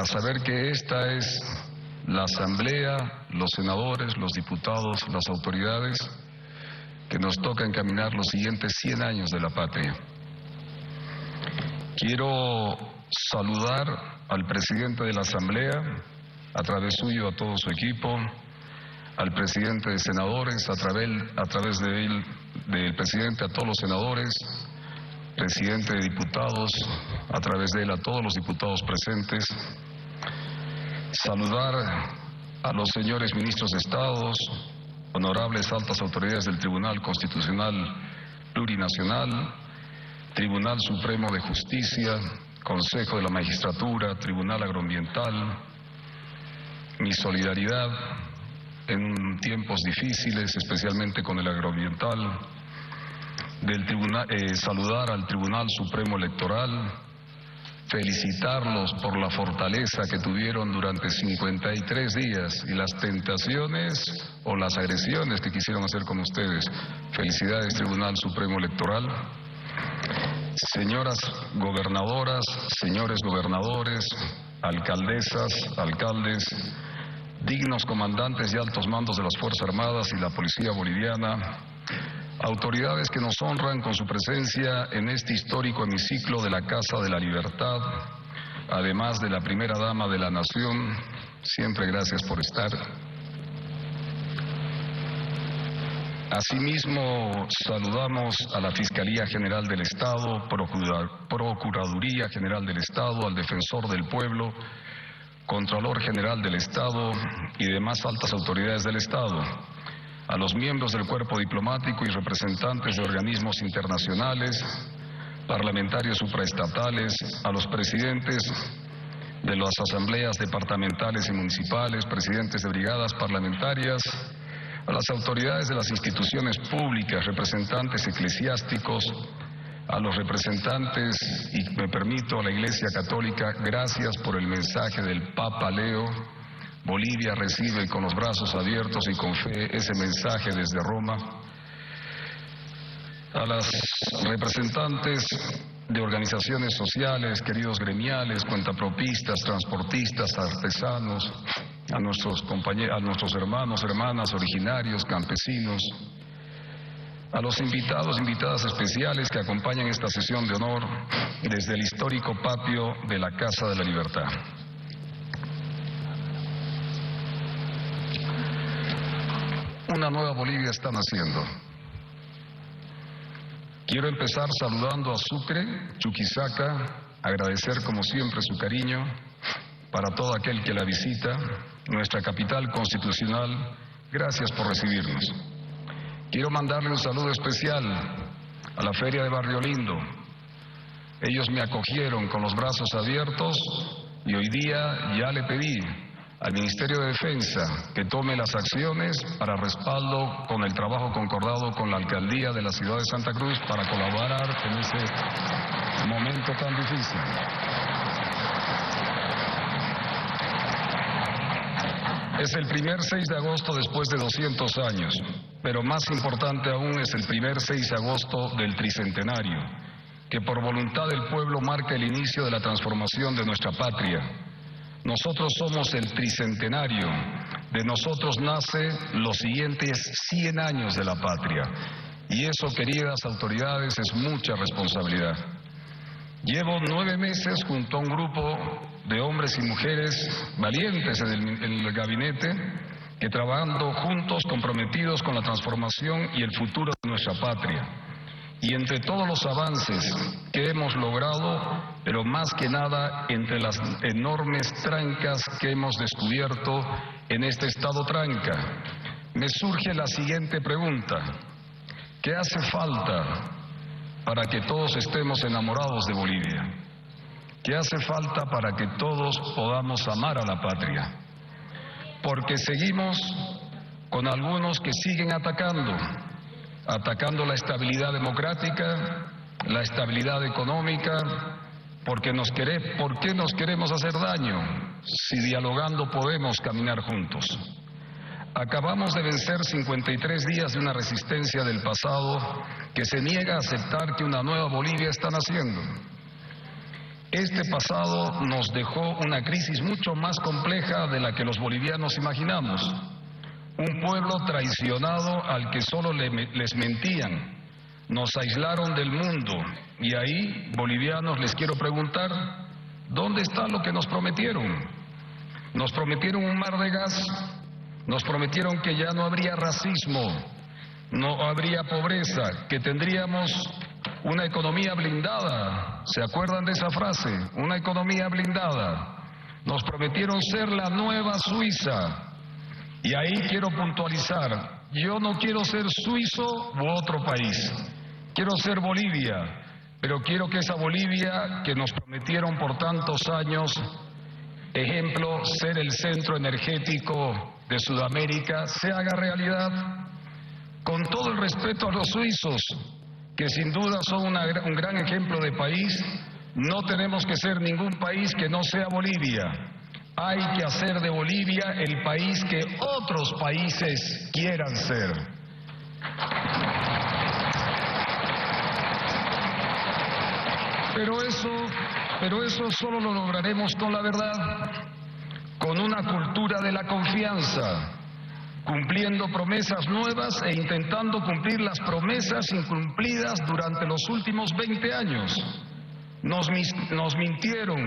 para saber que esta es la Asamblea, los senadores, los diputados, las autoridades que nos toca encaminar los siguientes 100 años de la patria. Quiero saludar al presidente de la Asamblea, a través suyo a todo su equipo, al presidente de senadores, a través de él, del presidente a todos los senadores, presidente de diputados, a través de él a todos los diputados presentes, saludar a los señores ministros de Estado, honorables altas autoridades del Tribunal Constitucional Plurinacional, Tribunal Supremo de Justicia, Consejo de la Magistratura, Tribunal Agroambiental, mi solidaridad en tiempos difíciles, especialmente con el agroambiental, saludar al Tribunal Supremo Electoral, felicitarlos por la fortaleza que tuvieron durante 53 días y las tentaciones o las agresiones que quisieron hacer con ustedes. Felicidades, Tribunal Supremo Electoral. Señoras gobernadoras, señores gobernadores, alcaldesas, alcaldes, dignos comandantes y altos mandos de las Fuerzas Armadas y la Policía Boliviana, autoridades que nos honran con su presencia en este histórico hemiciclo de la Casa de la Libertad, además de la primera dama de la Nación, siempre gracias por estar. Asimismo, saludamos a la Fiscalía General del Estado, Procuraduría General del Estado, al Defensor del Pueblo, Contralor General del Estado y demás altas autoridades del Estado, a los miembros del cuerpo diplomático y representantes de organismos internacionales, parlamentarios supraestatales, a los presidentes de las asambleas departamentales y municipales, presidentes de brigadas parlamentarias, a las autoridades de las instituciones públicas, representantes eclesiásticos, a los representantes, y me permito, a la Iglesia Católica, gracias por el mensaje del Papa Leo. Bolivia recibe con los brazos abiertos y con fe ese mensaje desde Roma. A las representantes de organizaciones sociales, queridos gremiales, cuentapropistas, transportistas, artesanos, a nuestros compañeros, a nuestros hermanos, hermanas, originarios, campesinos, a los invitados, invitadas especiales que acompañan esta sesión de honor desde el histórico patio de la Casa de la Libertad. Una nueva Bolivia está naciendo. Quiero empezar saludando a Sucre, Chuquisaca, agradecer como siempre su cariño para todo aquel que la visita, nuestra capital constitucional, gracias por recibirnos. Quiero mandarle un saludo especial a la Feria de Barrio Lindo. Ellos me acogieron con los brazos abiertos y hoy día ya le pedí al Ministerio de Defensa que tome las acciones para respaldo con el trabajo concordado con la Alcaldía de la ciudad de Santa Cruz para colaborar en ese momento tan difícil. Es el primer 6 de agosto después de 200 años, pero más importante aún es el primer 6 de agosto del tricentenario, que por voluntad del pueblo marca el inicio de la transformación de nuestra patria. Nosotros somos el tricentenario, de nosotros nace los siguientes 100 años de la patria, y eso, queridas autoridades, es mucha responsabilidad. Llevo 9 meses junto a un grupo de hombres y mujeres valientes en el gabinete, que trabajando juntos, comprometidos con la transformación y el futuro de nuestra patria. Y entre todos los avances que hemos logrado, pero más que nada entre las enormes trancas que hemos descubierto en este estado tranca, me surge la siguiente pregunta: ¿qué hace falta para que todos estemos enamorados de Bolivia? ¿Qué hace falta para que todos podamos amar a la patria? Porque seguimos con algunos que siguen atacando la estabilidad democrática, la estabilidad económica, ¿por qué nos queremos hacer daño si dialogando podemos caminar juntos? Acabamos de vencer 53 días de una resistencia del pasado que se niega a aceptar que una nueva Bolivia está naciendo. Este pasado nos dejó una crisis mucho más compleja de la que los bolivianos imaginamos. Un pueblo traicionado al que solo les mentían. Nos aislaron del mundo y ahí, bolivianos, les quiero preguntar, ¿dónde está lo que nos prometieron? Nos prometieron un mar de gas, nos prometieron que ya no habría racismo, no habría pobreza, que tendríamos una economía blindada. ¿Se acuerdan de esa frase? Una economía blindada. Nos prometieron ser la nueva Suiza. Y ahí quiero puntualizar, yo no quiero ser suizo u otro país. Quiero ser Bolivia, pero quiero que esa Bolivia que nos prometieron por tantos años, ejemplo, ser el centro energético de Sudamérica, se haga realidad. Con todo el respeto a los suizos, que sin duda son un gran ejemplo de país, no tenemos que ser ningún país que no sea Bolivia. Hay que hacer de Bolivia el país que otros países quieran ser. Pero eso solo lo lograremos con la verdad, con una cultura de la confianza, cumpliendo promesas nuevas e intentando cumplir las promesas incumplidas durante los últimos 20 años. Nos mintieron,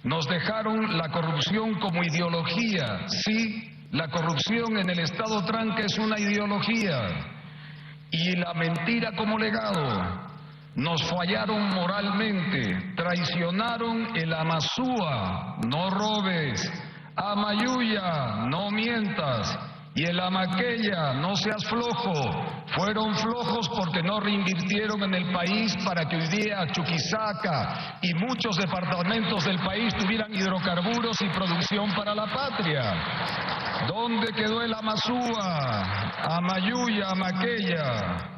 nos dejaron la corrupción como ideología. Sí, la corrupción en el Estado tranca es una ideología y la mentira como legado. Nos fallaron moralmente, traicionaron el Amazúa, no robes, Amayuya, no mientas, y el Amaqueya, no seas flojo. Fueron flojos porque no reinvirtieron en el país para que hoy día Chuquisaca y muchos departamentos del país tuvieran hidrocarburos y producción para la patria. ¿Dónde quedó el Amazúa, Amayuya, Amaqueya?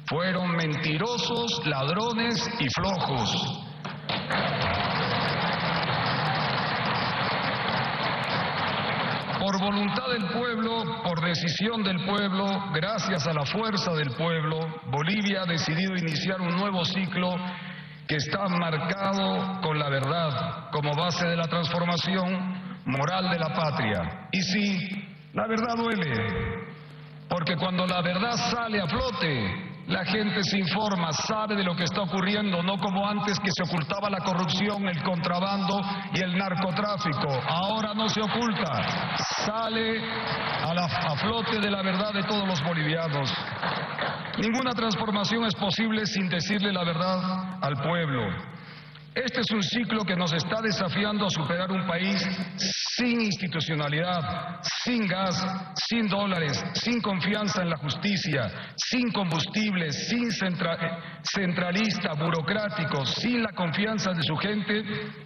Fueron mentirosos, ladrones y flojos. Por voluntad del pueblo, por decisión del pueblo, gracias a la fuerza del pueblo, Bolivia ha decidido iniciar un nuevo ciclo que está marcado con la verdad como base de la transformación moral de la patria. Y sí, la verdad duele, porque cuando la verdad sale a flote, la gente se informa, sabe de lo que está ocurriendo, no como antes que se ocultaba la corrupción, el contrabando y el narcotráfico. Ahora no se oculta, sale a flote de la verdad de todos los bolivianos. Ninguna transformación es posible sin decirle la verdad al pueblo. Este es un ciclo que nos está desafiando a superar un país sin institucionalidad, sin gas, sin dólares, sin confianza en la justicia, sin combustibles, sin centralista, burocrático, sin la confianza de su gente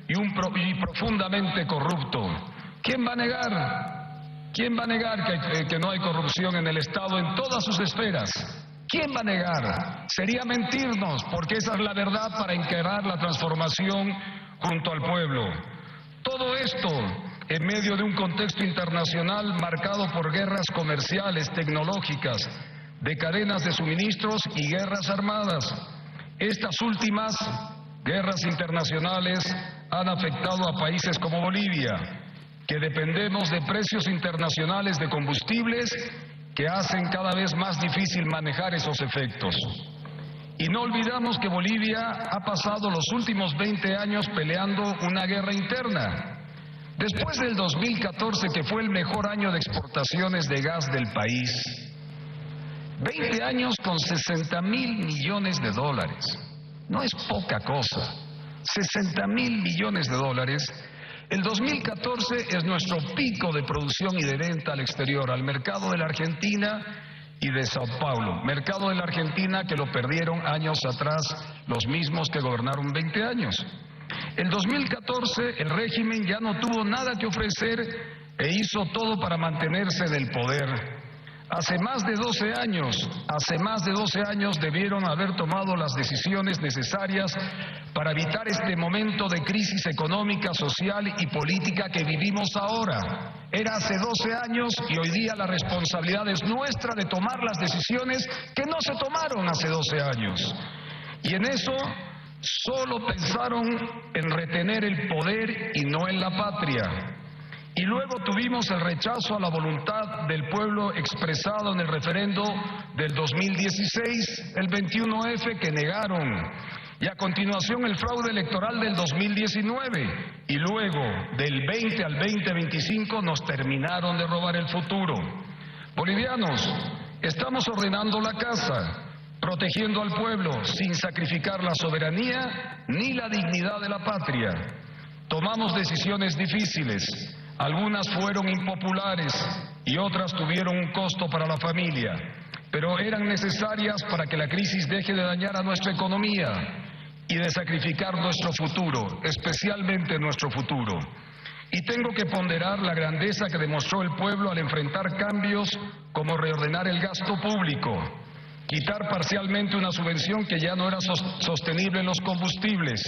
y profundamente corrupto. ¿Quién va a negar? ¿Quién va a negar que no hay corrupción en el Estado en todas sus esferas? ¿Quién va a negar? Sería mentirnos, porque esa es la verdad para encarar la transformación junto al pueblo. Todo esto en medio de un contexto internacional marcado por guerras comerciales, tecnológicas, de cadenas de suministros y guerras armadas. Estas últimas guerras internacionales han afectado a países como Bolivia, que dependemos de precios internacionales de combustibles que hacen cada vez más difícil manejar esos efectos. Y no olvidamos que Bolivia ha pasado los últimos 20 años peleando una guerra interna. Después del 2014, que fue el mejor año de exportaciones de gas del país, 20 años con 60.000 millones de dólares. No es poca cosa. 60.000 millones de dólares. El 2014 es nuestro pico de producción y de venta al exterior, al mercado de la Argentina y de Sao Paulo. Mercado de la Argentina que lo perdieron años atrás los mismos que gobernaron 20 años. El 2014 el régimen ya no tuvo nada que ofrecer e hizo todo para mantenerse en el poder. Hace más de 12 años debieron haber tomado las decisiones necesarias para evitar este momento de crisis económica, social y política que vivimos ahora. Era hace 12 años y hoy día la responsabilidad es nuestra de tomar las decisiones que no se tomaron hace 12 años. Y en eso Solo pensaron en retener el poder y no en la patria. Y luego tuvimos el rechazo a la voluntad del pueblo expresado en el referendo del 2016, el 21F, que negaron. Y a continuación el fraude electoral del 2019. Y luego, del 20 al 2025, nos terminaron de robar el futuro. Bolivianos, estamos ordenando la casa, protegiendo al pueblo sin sacrificar la soberanía ni la dignidad de la patria. Tomamos decisiones difíciles. Algunas fueron impopulares y otras tuvieron un costo para la familia, pero eran necesarias para que la crisis deje de dañar a nuestra economía y de sacrificar nuestro futuro, especialmente nuestro futuro. Y tengo que ponderar la grandeza que demostró el pueblo al enfrentar cambios como reordenar el gasto público, quitar parcialmente una subvención que ya no era sostenible en los combustibles,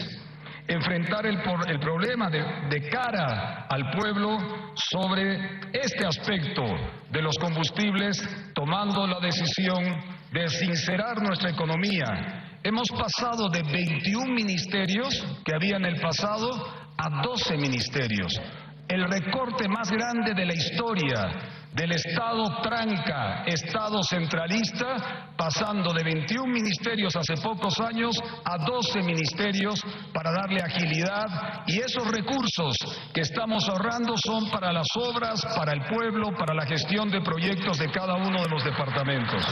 enfrentar el problema de cara al pueblo sobre este aspecto de los combustibles, tomando la decisión de sincerar nuestra economía. Hemos pasado de 21 ministerios que había en el pasado a 12 ministerios. El recorte más grande de la historia del Estado tranca, Estado centralista, pasando de 21 ministerios hace pocos años a 12 ministerios para darle agilidad, y esos recursos que estamos ahorrando son para las obras, para el pueblo, para la gestión de proyectos de cada uno de los departamentos.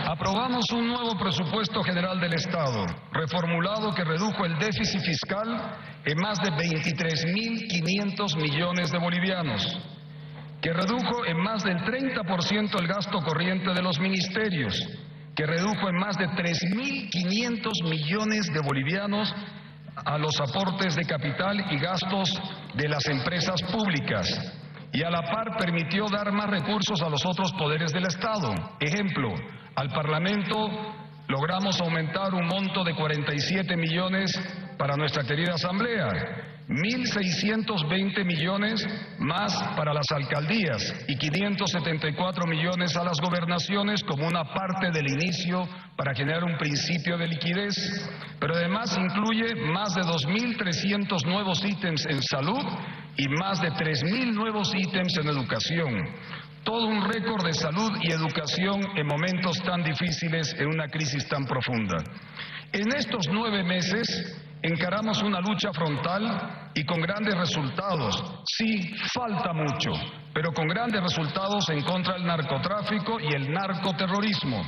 Aprobamos un nuevo presupuesto general del Estado, reformulado, que redujo el déficit fiscal en más de 23.500 millones de bolivianos, que redujo en más del 30% el gasto corriente de los ministerios, que redujo en más de 3.500 millones de bolivianos a los aportes de capital y gastos de las empresas públicas, y a la par permitió dar más recursos a los otros poderes del Estado. Ejemplo, al Parlamento logramos aumentar un monto de 47 millones para nuestra querida Asamblea, 1.620 millones más para las alcaldías y 574 millones a las gobernaciones como una parte del inicio para generar un principio de liquidez, pero además incluye más de 2.300 nuevos ítems en salud y más de 3.000 nuevos ítems en educación. Todo un récord de salud y educación en momentos tan difíciles, en una crisis tan profunda. En estos 9 meses encaramos una lucha frontal y con grandes resultados. Sí, falta mucho, pero con grandes resultados en contra del narcotráfico y el narcoterrorismo.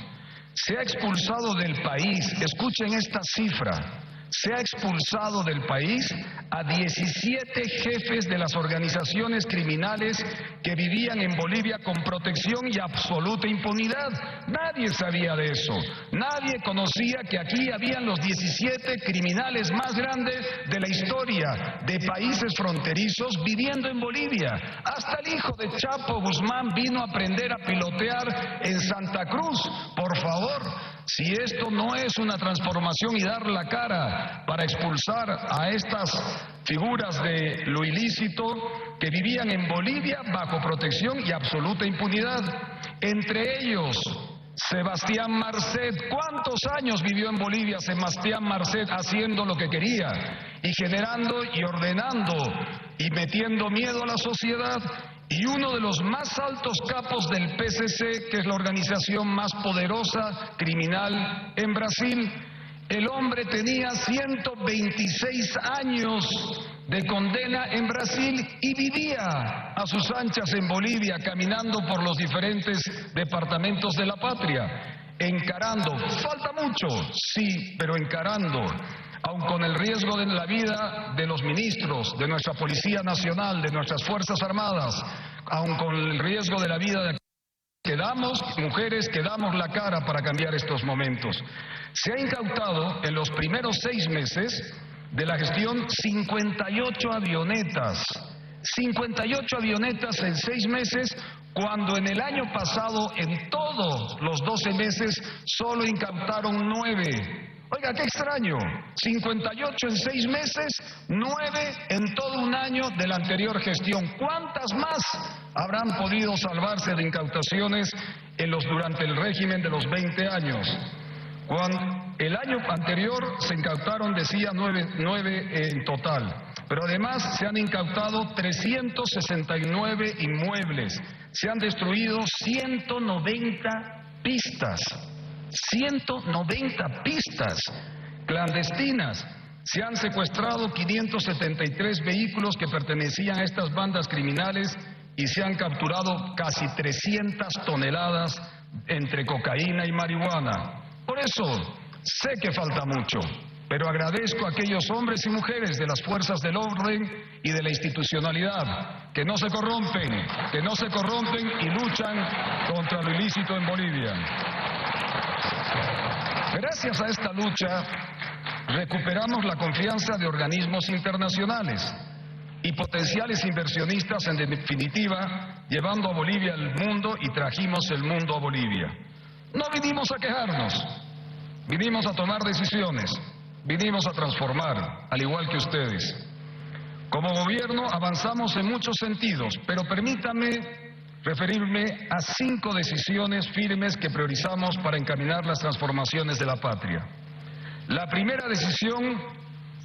Se ha expulsado del país, escuchen esta cifra, se ha expulsado del país a 17 jefes de las organizaciones criminales que vivían en Bolivia con protección y absoluta impunidad. Nadie sabía de eso. Nadie conocía que aquí habían los 17 criminales más grandes de la historia de países fronterizos viviendo en Bolivia. Hasta el hijo de Chapo Guzmán vino a aprender a pilotear en Santa Cruz. Por favor, si esto no es una transformación y dar la cara para expulsar a estas figuras de lo ilícito que vivían en Bolivia bajo protección y absoluta impunidad, entre ellos Sebastián Marcet. ¿Cuántos años vivió en Bolivia Sebastián Marcet haciendo lo que quería y generando y ordenando y metiendo miedo a la sociedad? Y uno de los más altos capos del PCC, que es la organización más poderosa criminal en Brasil, el hombre tenía 126 años de condena en Brasil y vivía a sus anchas en Bolivia, caminando por los diferentes departamentos de la patria, encarando. Falta mucho, sí, pero encarando, aun con el riesgo de la vida de los ministros, de nuestra Policía Nacional, de nuestras Fuerzas Armadas, aun con el riesgo de la vida de mujeres que damos la cara para cambiar estos momentos. Se ha incautado en los primeros 6 meses de la gestión 58 avionetas. 58 avionetas en 6 meses, cuando en el año pasado, en todos los 12 meses, solo incautaron 9. Oiga, qué extraño, 58 en 6 meses 9 en todo un año de la anterior gestión. ¿Cuántas más habrán podido salvarse de incautaciones durante el régimen de los 20 años? Cuando el año anterior se incautaron, decía, 9 en total, pero además se han incautado 369 inmuebles, se han destruido 190 pistas clandestinas, se han secuestrado 573 vehículos que pertenecían a estas bandas criminales y se han capturado casi 300 toneladas entre cocaína y marihuana. Por eso, sé que falta mucho, pero agradezco a aquellos hombres y mujeres de las fuerzas del orden y de la institucionalidad que no se corrompen y luchan contra lo ilícito en Bolivia. Gracias a esta lucha, recuperamos la confianza de organismos internacionales y potenciales inversionistas, en definitiva, llevando a Bolivia al mundo, y trajimos el mundo a Bolivia. No vinimos a quejarnos, vinimos a tomar decisiones, vinimos a transformar, al igual que ustedes. Como gobierno avanzamos en muchos sentidos, pero permítanme referirme a 5 decisiones firmes que priorizamos para encaminar las transformaciones de la patria. La primera decisión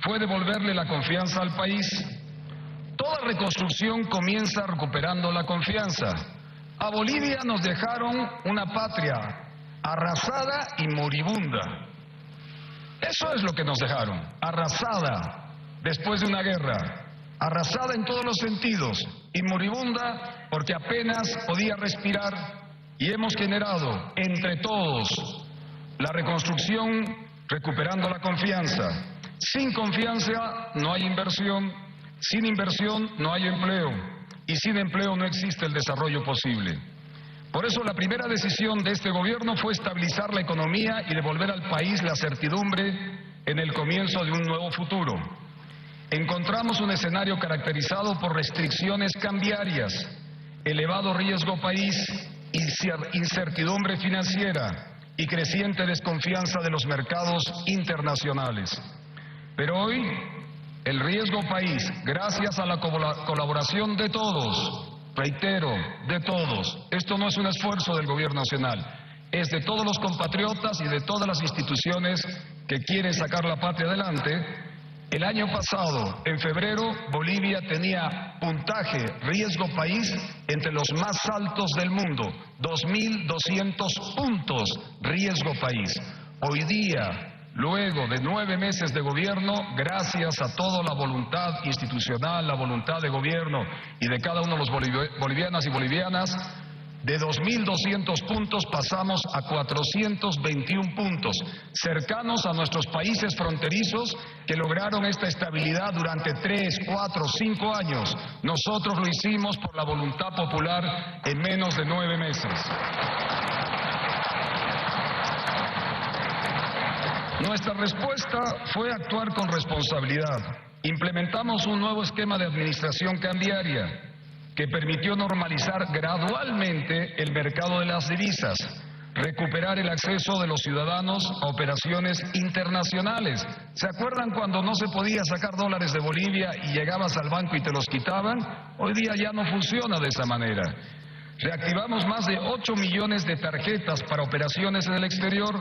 fue devolverle la confianza al país. Toda reconstrucción comienza recuperando la confianza. A Bolivia nos dejaron una patria arrasada y moribunda. Eso es lo que nos dejaron, arrasada después de una guerra, arrasada en todos los sentidos y moribunda porque apenas podía respirar, y hemos generado entre todos la reconstrucción recuperando la confianza. Sin confianza no hay inversión, sin inversión no hay empleo, y sin empleo no existe el desarrollo posible. Por eso la primera decisión de este gobierno fue estabilizar la economía y devolver al país la certidumbre en el comienzo de un nuevo futuro. Encontramos un escenario caracterizado por restricciones cambiarias, elevado riesgo país, incertidumbre financiera y creciente desconfianza de los mercados internacionales. Pero hoy, el riesgo país, gracias a la colaboración de todos, reitero, de todos, esto no es un esfuerzo del gobierno nacional, es de todos los compatriotas y de todas las instituciones que quieren sacar la patria adelante. El año pasado, en febrero, Bolivia tenía puntaje riesgo país entre los más altos del mundo, 2.200 puntos riesgo país. Hoy día, luego de 9 meses de gobierno, gracias a toda la voluntad institucional, la voluntad de gobierno y de cada uno de los bolivianas y bolivianas, de 2.200 puntos pasamos a 421 puntos, cercanos a nuestros países fronterizos que lograron esta estabilidad durante 3, 4, 5 años. Nosotros lo hicimos por la voluntad popular en menos de 9 meses. Nuestra respuesta fue actuar con responsabilidad. Implementamos un nuevo esquema de administración cambiaria que permitió normalizar gradualmente el mercado de las divisas, recuperar el acceso de los ciudadanos a operaciones internacionales. ¿Se acuerdan cuando no se podía sacar dólares de Bolivia y llegabas al banco y te los quitaban? Hoy día ya no funciona de esa manera. Reactivamos más de 8 millones de tarjetas para operaciones en el exterior.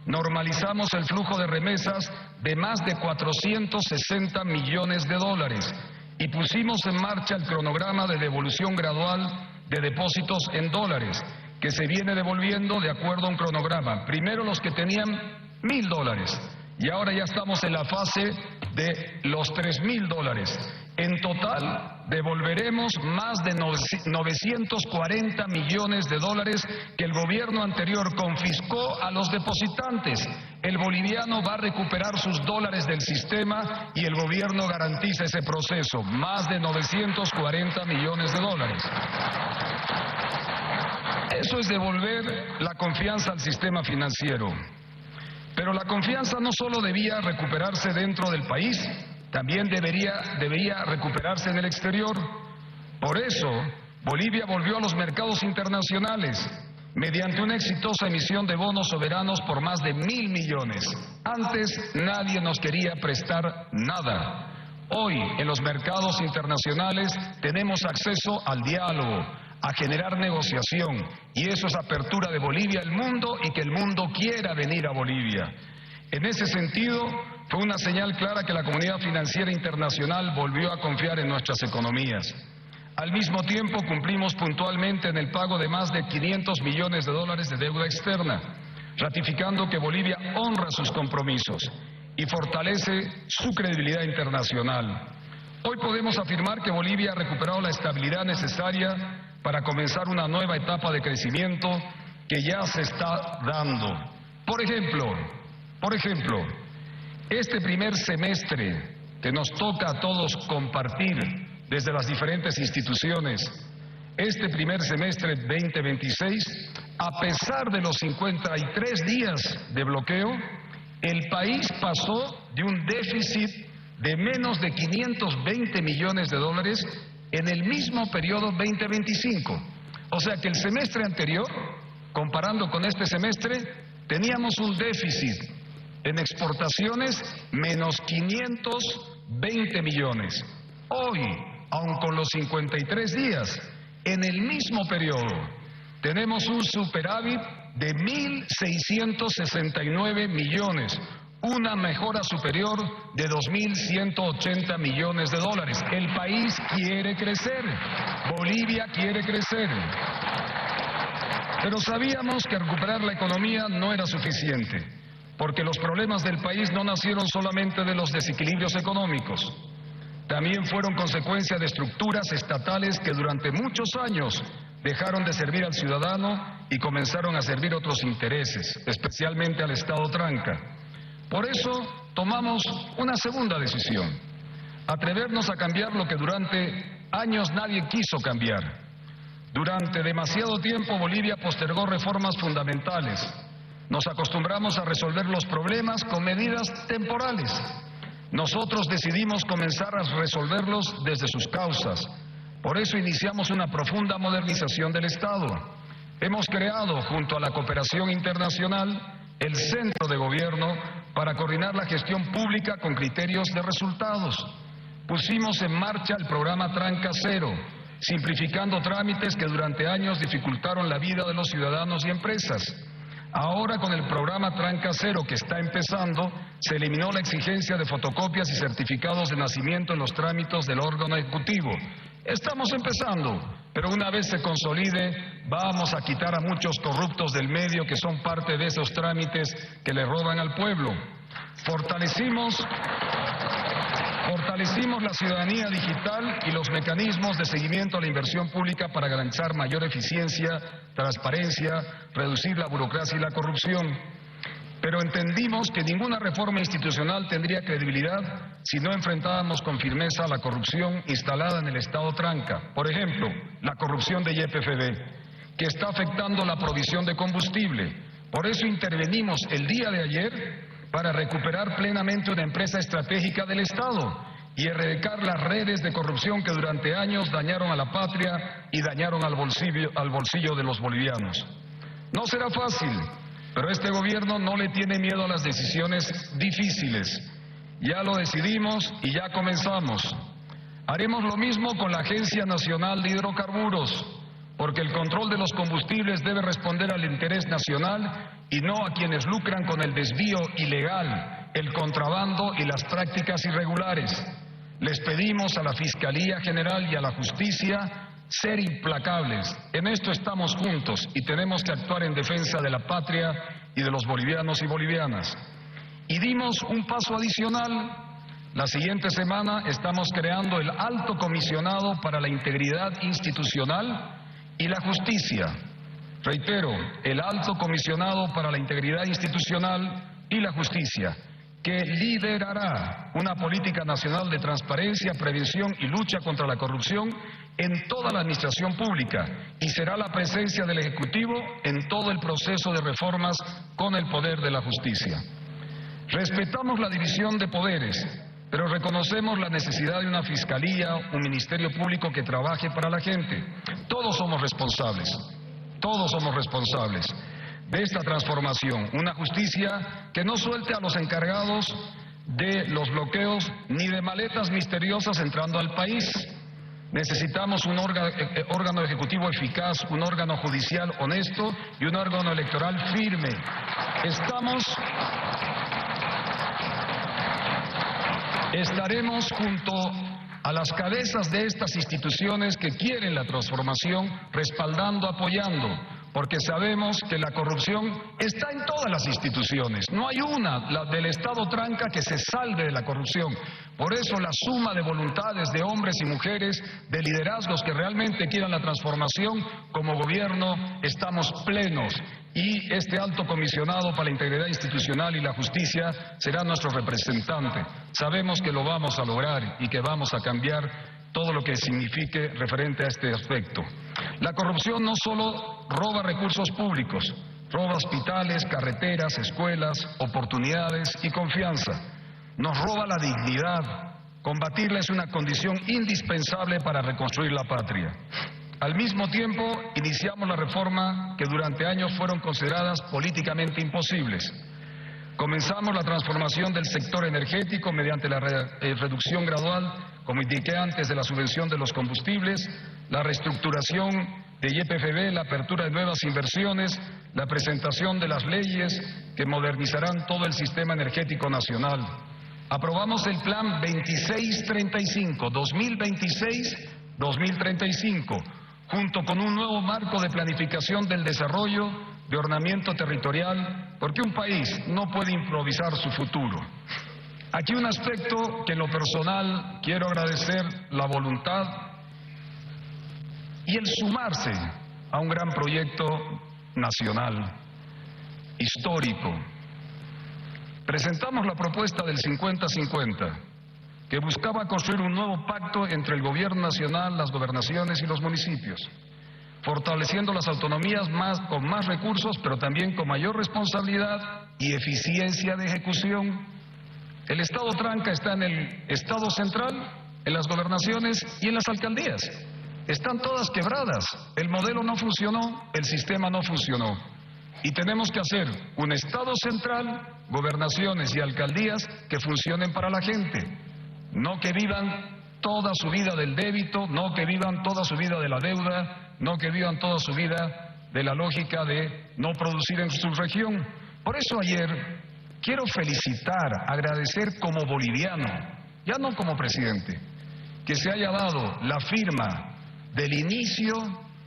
Normalizamos el flujo de remesas de más de 460 millones de dólares y pusimos en marcha el cronograma de devolución gradual de depósitos en dólares, que se viene devolviendo de acuerdo a un cronograma. Primero los que tenían $1.000 y ahora ya estamos en la fase de los $3.000. En total, devolveremos más de 940 millones de dólares que el gobierno anterior confiscó a los depositantes. El boliviano va a recuperar sus dólares del sistema y el gobierno garantiza ese proceso, más de 940 millones de dólares. Eso es devolver la confianza al sistema financiero. Pero la confianza no solo debía recuperarse dentro del país, también debía recuperarse en el exterior. Por eso, Bolivia volvió a los mercados internacionales mediante una exitosa emisión de bonos soberanos por más de 1.000 millones. Antes nadie nos quería prestar nada. Hoy, en los mercados internacionales, tenemos acceso al diálogo, a generar negociación, y eso es apertura de Bolivia al mundo y que el mundo quiera venir a Bolivia. En ese sentido, fue una señal clara que la comunidad financiera internacional volvió a confiar en nuestras economías. Al mismo tiempo, cumplimos puntualmente en el pago de más de 500 millones de dólares de deuda externa, ratificando que Bolivia honra sus compromisos y fortalece su credibilidad internacional. Hoy podemos afirmar que Bolivia ha recuperado la estabilidad necesaria para comenzar una nueva etapa de crecimiento que ya se está dando. Por ejemplo, este primer semestre que nos toca a todos compartir desde las diferentes instituciones, este primer semestre 2026, a pesar de los 53 días de bloqueo, el país pasó de un déficit de menos de 520 millones de dólares en el mismo periodo 2025. O sea que el semestre anterior, comparando con este semestre, teníamos un déficit en exportaciones menos 520 millones. Hoy, aun con los 53 días, en el mismo periodo, tenemos un superávit de 1.669 millones, una mejora superior de 2.180 millones de dólares. El país quiere crecer, Bolivia quiere crecer. Pero sabíamos que recuperar la economía no era suficiente, porque los problemas del país no nacieron solamente de los desequilibrios económicos. También fueron consecuencia de estructuras estatales que durante muchos años dejaron de servir al ciudadano y comenzaron a servir otros intereses, especialmente al Estado tranca. Por eso tomamos una segunda decisión: atrevernos a cambiar lo que durante años nadie quiso cambiar. Durante demasiado tiempo Bolivia postergó reformas fundamentales. Nos acostumbramos a resolver los problemas con medidas temporales. Nosotros decidimos comenzar a resolverlos desde sus causas. Por eso iniciamos una profunda modernización del Estado. Hemos creado, junto a la cooperación internacional, el Centro de Gobierno para coordinar la gestión pública con criterios de resultados. Pusimos en marcha el programa Tranca Cero, simplificando trámites que durante años dificultaron la vida de los ciudadanos y empresas. Ahora, con el programa Tranca Cero que está empezando, se eliminó la exigencia de fotocopias y certificados de nacimiento en los trámites del órgano ejecutivo. Estamos empezando, pero una vez se consolide, vamos a quitar a muchos corruptos del medio que son parte de esos trámites que le roban al pueblo. Fortalecimos la ciudadanía digital y los mecanismos de seguimiento a la inversión pública para garantizar mayor eficiencia, transparencia, reducir la burocracia y la corrupción. Pero entendimos que ninguna reforma institucional tendría credibilidad si no enfrentábamos con firmeza la corrupción instalada en el Estado tranca. Por ejemplo, la corrupción de YPFB, que está afectando la provisión de combustible. Por eso intervenimos el día de ayer para recuperar plenamente una empresa estratégica del Estado y erradicar las redes de corrupción que durante años dañaron a la patria y dañaron al bolsillo de los bolivianos. No será fácil, pero este gobierno no le tiene miedo a las decisiones difíciles. Ya lo decidimos y ya comenzamos. Haremos lo mismo con la Agencia Nacional de Hidrocarburos, porque el control de los combustibles debe responder al interés nacional y no a quienes lucran con el desvío ilegal, el contrabando y las prácticas irregulares. Les pedimos a la Fiscalía General y a la Justicia ser implacables. En esto estamos juntos y tenemos que actuar en defensa de la patria y de los bolivianos y bolivianas. Y dimos un paso adicional. La siguiente semana estamos creando el Alto Comisionado para la Integridad Institucional y la Justicia. Reitero, el Alto Comisionado para la Integridad Institucional y la Justicia, que liderará una política nacional de transparencia, prevención y lucha contra la corrupción en toda la administración pública y será la presencia del Ejecutivo en todo el proceso de reformas con el poder de la justicia. Respetamos la división de poderes, pero reconocemos la necesidad de una fiscalía, un ministerio público que trabaje para la gente. Todos somos responsables de esta transformación, una justicia que no suelte a los encargados de los bloqueos ni de maletas misteriosas entrando al país. Necesitamos un órgano ejecutivo eficaz, un órgano judicial honesto y un órgano electoral firme. Estaremos junto a las cabezas de estas instituciones que quieren la transformación, respaldando, apoyando, porque sabemos que la corrupción está en todas las instituciones. No hay una, la del Estado tranca, que se salve de la corrupción. Por eso la suma de voluntades de hombres y mujeres, de liderazgos que realmente quieran la transformación, como gobierno estamos plenos. Y este alto comisionado para la integridad institucional y la justicia será nuestro representante. Sabemos que lo vamos a lograr y que vamos a cambiar todo lo que signifique referente a este aspecto. La corrupción no solo roba recursos públicos, roba hospitales, carreteras, escuelas, oportunidades y confianza. Nos roba la dignidad. Combatirla es una condición indispensable para reconstruir la patria. Al mismo tiempo, iniciamos la reforma que durante años fueron consideradas políticamente imposibles. Comenzamos la transformación del sector energético mediante la reducción gradual, como indiqué antes, de la subvención de los combustibles, la reestructuración de YPFB, la apertura de nuevas inversiones, la presentación de las leyes que modernizarán todo el sistema energético nacional. Aprobamos el Plan 2635, 2026-2035, junto con un nuevo marco de planificación del desarrollo, de ordenamiento territorial, porque un país no puede improvisar su futuro. Aquí un aspecto que en lo personal quiero agradecer la voluntad y el sumarse a un gran proyecto nacional, histórico. Presentamos la propuesta del 50-50, que buscaba construir un nuevo pacto entre el gobierno nacional, las gobernaciones y los municipios, fortaleciendo las autonomías con más recursos, pero también con mayor responsabilidad y eficiencia de ejecución. El Estado tranca está en el Estado central, en las gobernaciones y en las alcaldías. Están todas quebradas. El modelo no funcionó, el sistema no funcionó. Y tenemos que hacer un Estado central, gobernaciones y alcaldías que funcionen para la gente. No que vivan toda su vida del débito, no que vivan toda su vida de la deuda, no que vivan toda su vida de la lógica de no producir en su región. Por eso ayer quiero felicitar, agradecer como boliviano, ya no como presidente, que se haya dado la firma del inicio,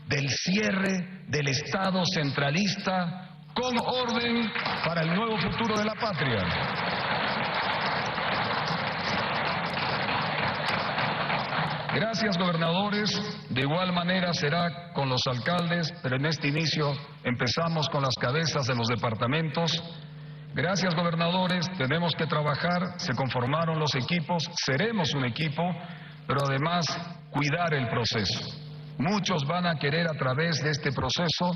del cierre del Estado centralista con orden para el nuevo futuro de la patria. Gracias, gobernadores. De igual manera será con los alcaldes, pero en este inicio empezamos con las cabezas de los departamentos. Gracias, gobernadores. Tenemos que trabajar. Se conformaron los equipos. Seremos un equipo, pero además cuidar el proceso. Muchos van a querer a través de este proceso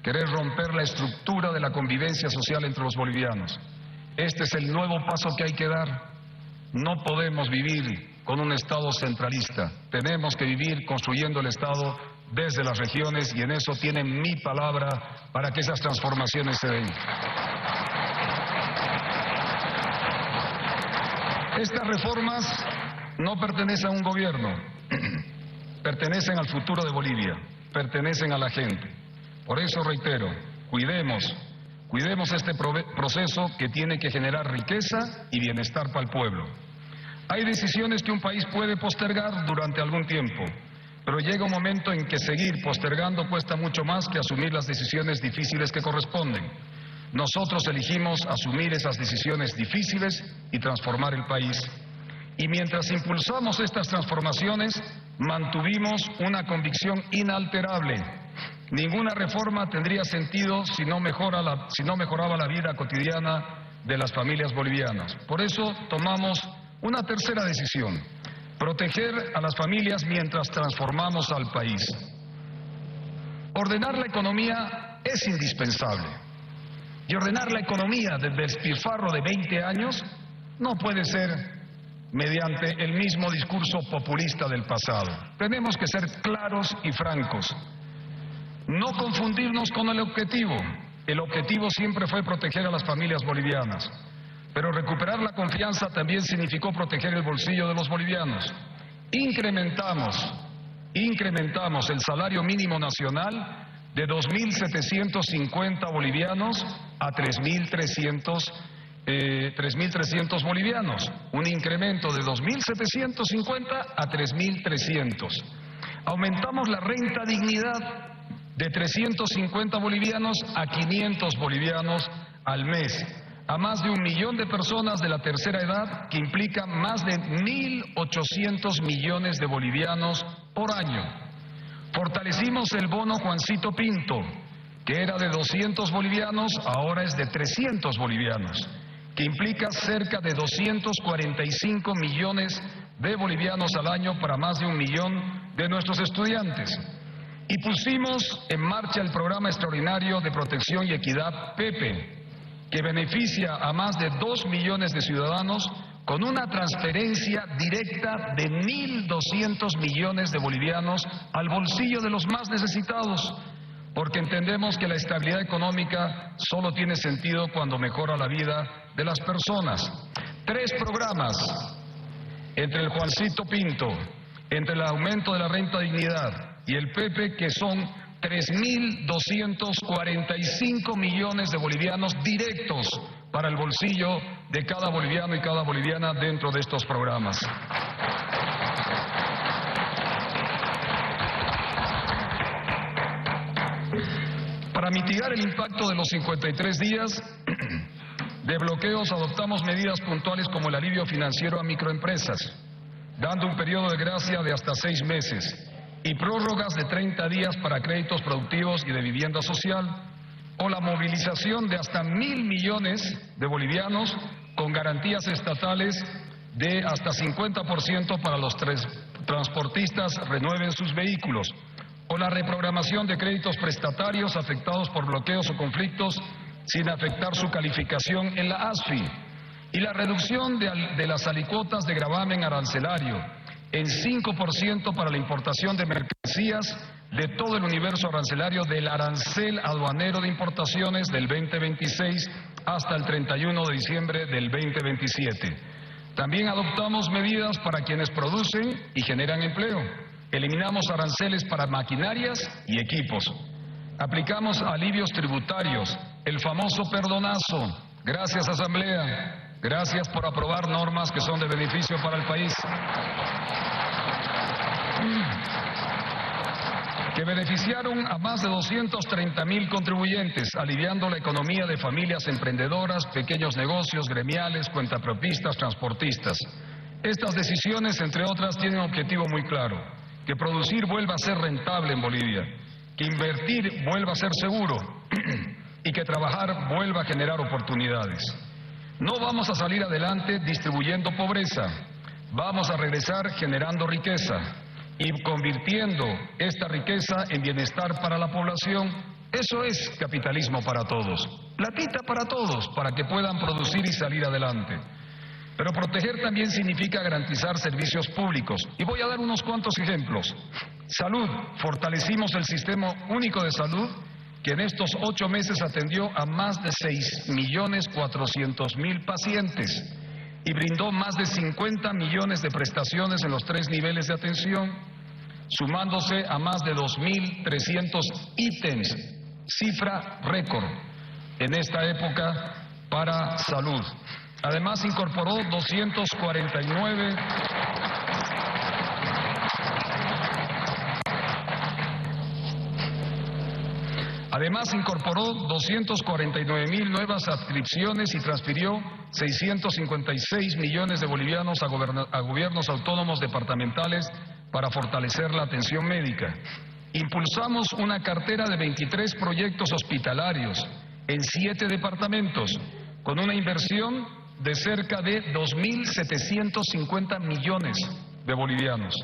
querer romper la estructura de la convivencia social entre los bolivianos. Este es el nuevo paso que hay que dar. No podemos vivir con un Estado centralista. Tenemos que vivir construyendo el Estado desde las regiones y en eso tienen mi palabra para que esas transformaciones se den. Estas reformas no pertenecen a un gobierno, pertenecen al futuro de Bolivia, pertenecen a la gente. Por eso reitero, cuidemos este proceso que tiene que generar riqueza y bienestar para el pueblo. Hay decisiones que un país puede postergar durante algún tiempo, pero llega un momento en que seguir postergando cuesta mucho más que asumir las decisiones difíciles que corresponden. Nosotros elegimos asumir esas decisiones difíciles y transformar el país. Y mientras impulsamos estas transformaciones, mantuvimos una convicción inalterable. Ninguna reforma tendría sentido si no mejoraba la vida cotidiana de las familias bolivianas. Por eso tomamos una tercera decisión: proteger a las familias mientras transformamos al país. Ordenar la economía es indispensable. Y ordenar la economía del despilfarro de 20 años no puede ser mediante el mismo discurso populista del pasado. Tenemos que ser claros y francos. No confundirnos con el objetivo. El objetivo siempre fue proteger a las familias bolivianas. Pero recuperar la confianza también significó proteger el bolsillo de los bolivianos. Incrementamos el salario mínimo nacional de 2.750 bolivianos a 3.300 bolivianos. Un incremento de 2.750 a 3.300. Aumentamos la renta dignidad de 350 bolivianos a 500 bolivianos al mes, a más de 1 millón de personas de la tercera edad, que implica más de 1.800 millones de bolivianos por año. Fortalecimos el bono Juancito Pinto, que era de 200 bolivianos, ahora es de 300 bolivianos, que implica cerca de 245 millones de bolivianos al año para más de 1 millón de nuestros estudiantes. Y pusimos en marcha el programa extraordinario de protección y equidad PEPE, que beneficia a más de 2 millones de ciudadanos con una transferencia directa de 1.200 millones de bolivianos al bolsillo de los más necesitados, porque entendemos que la estabilidad económica solo tiene sentido cuando mejora la vida de las personas. 3 programas, entre el Juancito Pinto, entre el aumento de la renta dignidad y el PEPE, que son 3.245 millones de bolivianos directos para el bolsillo de cada boliviano y cada boliviana dentro de estos programas. Para mitigar el impacto de los 53 días de bloqueos, adoptamos medidas puntuales como el alivio financiero a microempresas, dando un periodo de gracia de hasta 6 meses, y prórrogas de 30 días para créditos productivos y de vivienda social, o la movilización de hasta 1.000 millones de bolivianos con garantías estatales de hasta 50% para los transportistas renueven sus vehículos, o la reprogramación de créditos prestatarios afectados por bloqueos o conflictos sin afectar su calificación en la ASFI, y la reducción de las alícuotas de gravamen arancelario en 5% para la importación de mercancías de todo el universo arancelario del arancel aduanero de importaciones del 2026 hasta el 31 de diciembre del 2027. También adoptamos medidas para quienes producen y generan empleo. Eliminamos aranceles para maquinarias y equipos. Aplicamos alivios tributarios, el famoso perdonazo. Gracias, Asamblea. Gracias por aprobar normas que son de beneficio para el país, que beneficiaron a más de 230.000 contribuyentes, aliviando la economía de familias emprendedoras, pequeños negocios, gremiales, cuentapropistas, transportistas. Estas decisiones, entre otras, tienen un objetivo muy claro: que producir vuelva a ser rentable en Bolivia, que invertir vuelva a ser seguro y que trabajar vuelva a generar oportunidades. No vamos a salir adelante distribuyendo pobreza, vamos a regresar generando riqueza y convirtiendo esta riqueza en bienestar para la población. Eso es capitalismo para todos, platita para todos, para que puedan producir y salir adelante. Pero proteger también significa garantizar servicios públicos. Y voy a dar unos cuantos ejemplos. Salud, fortalecimos el Sistema Único de Salud, que en estos 8 meses atendió a más de 6.400.000 pacientes y brindó más de 50 millones de prestaciones en los 3 niveles de atención, sumándose a más de 2.300 ítems, cifra récord en esta época para salud. Además incorporó 249 249.000 nuevas adscripciones y transfirió 656 millones de bolivianos a gobiernos autónomos departamentales para fortalecer la atención médica. Impulsamos una cartera de 23 proyectos hospitalarios en 7 departamentos, con una inversión de cerca de 2.750 millones de bolivianos.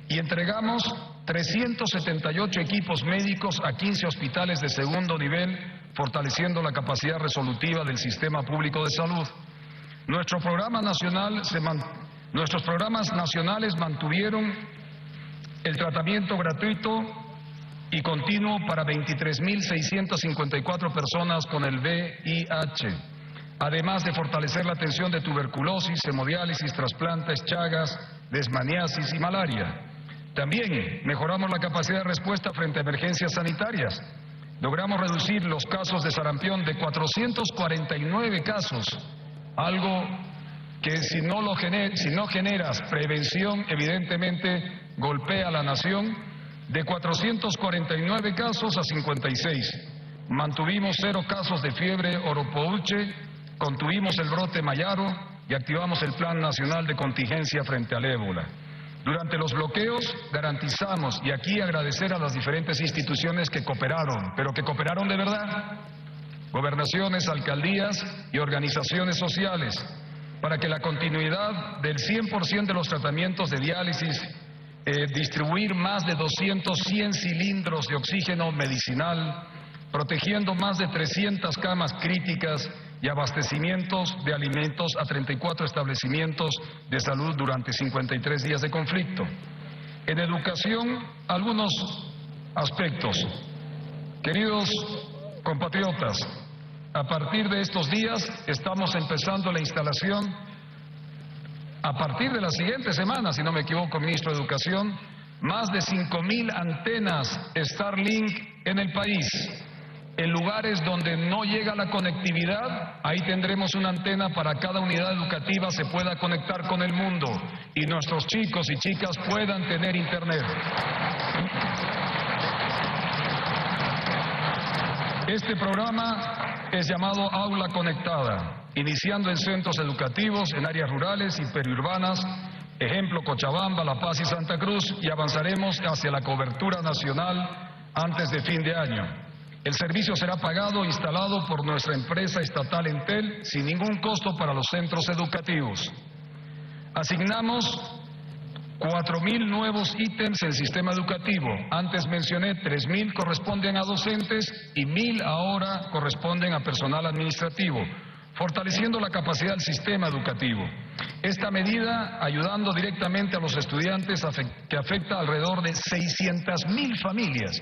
Y entregamos 378 equipos médicos a 15 hospitales de segundo nivel, fortaleciendo la capacidad resolutiva del sistema público de salud. Nuestros programas nacionales mantuvieron el tratamiento gratuito y continuo para 23.654 personas con el VIH. además de fortalecer la atención de tuberculosis, hemodiálisis, trasplantes, Chagas, desmaniasis y malaria. También mejoramos la capacidad de respuesta frente a emergencias sanitarias. Logramos reducir los casos de sarampión de 449 casos, algo que si no generas prevención, evidentemente golpea a la nación, de 449 casos a 56. Mantuvimos 0 casos de fiebre oropouche, contuvimos el brote Mayaro y activamos el Plan Nacional de Contingencia frente al ébola. Durante los bloqueos garantizamos, y aquí agradecer a las diferentes instituciones que cooperaron, pero que cooperaron de verdad, gobernaciones, alcaldías y organizaciones sociales, para que la continuidad del 100% de los tratamientos de diálisis, distribuir más de 100 cilindros de oxígeno medicinal, protegiendo más de 300 camas críticas y abastecimientos de alimentos a 34 establecimientos de salud durante 53 días de conflicto. En educación, algunos aspectos. Queridos compatriotas, a partir de estos días estamos empezando la instalación, a partir de la siguiente semana, si no me equivoco, ministro de Educación, más de 5.000 antenas Starlink en el país. En lugares donde no llega la conectividad, ahí tendremos una antena para cada unidad educativa se pueda conectar con el mundo y nuestros chicos y chicas puedan tener internet. Este programa es llamado Aula Conectada, iniciando en centros educativos, en áreas rurales y periurbanas, ejemplo Cochabamba, La Paz y Santa Cruz, y avanzaremos hacia la cobertura nacional antes de fin de año. El servicio será pagado e instalado por nuestra empresa estatal Entel sin ningún costo para los centros educativos. Asignamos 4.000 nuevos ítems en el sistema educativo. Antes mencioné 3.000 corresponden a docentes y 1.000 ahora corresponden a personal administrativo, fortaleciendo la capacidad del sistema educativo. Esta medida ayudando directamente a los estudiantes que afecta alrededor de 600.000 familias.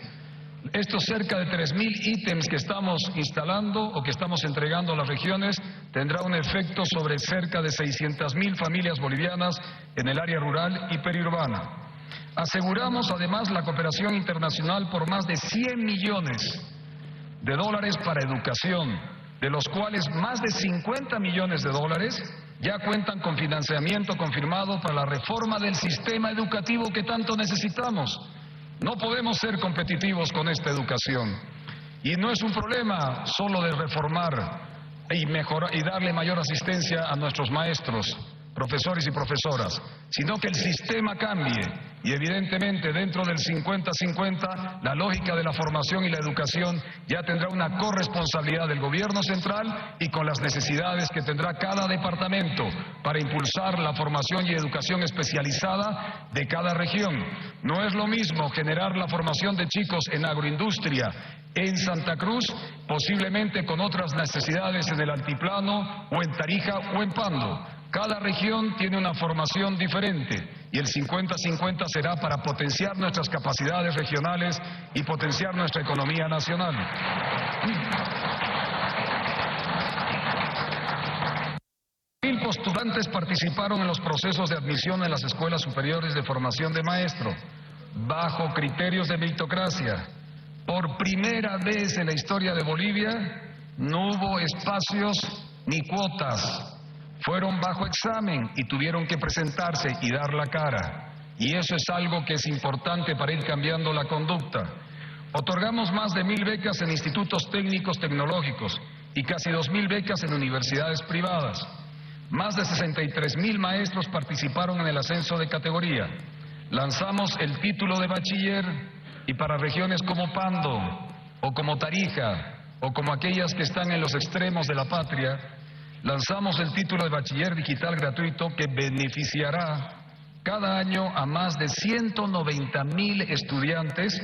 Estos cerca de 3.000 ítems que estamos instalando o que estamos entregando a las regiones tendrá un efecto sobre cerca de 600.000 familias bolivianas en el área rural y periurbana. Aseguramos además la cooperación internacional por más de 100 millones de dólares para educación, de los cuales más de 50 millones de dólares ya cuentan con financiamiento confirmado para la reforma del sistema educativo que tanto necesitamos. No podemos ser competitivos con esta educación. Y no es un problema solo de reformar y mejorar y darle mayor asistencia a nuestros maestros, profesores y profesoras, sino que el sistema cambie y evidentemente dentro del 50-50 la lógica de la formación y la educación ya tendrá una corresponsabilidad del gobierno central y con las necesidades que tendrá cada departamento para impulsar la formación y educación especializada de cada región. No es lo mismo generar la formación de chicos en agroindustria en Santa Cruz, posiblemente con otras necesidades en el altiplano o en Tarija o en Pando. Cada región tiene una formación diferente y el 50-50 será para potenciar nuestras capacidades regionales y potenciar nuestra economía nacional. 1.000 postulantes participaron en los procesos de admisión en las escuelas superiores de formación de maestro, bajo criterios de meritocracia. Por primera vez en la historia de Bolivia no hubo espacios ni cuotas. Fueron bajo examen y tuvieron que presentarse y dar la cara. Y eso es algo que es importante para ir cambiando la conducta. Otorgamos más de 1.000 becas en institutos técnicos tecnológicos y casi 2.000 becas en universidades privadas. Más de 63.000 maestros participaron en el ascenso de categoría. Lanzamos el título de bachiller y para regiones como Pando o como Tarija o como aquellas que están en los extremos de la patria, lanzamos el título de bachiller digital gratuito que beneficiará cada año a más de 190.000 estudiantes,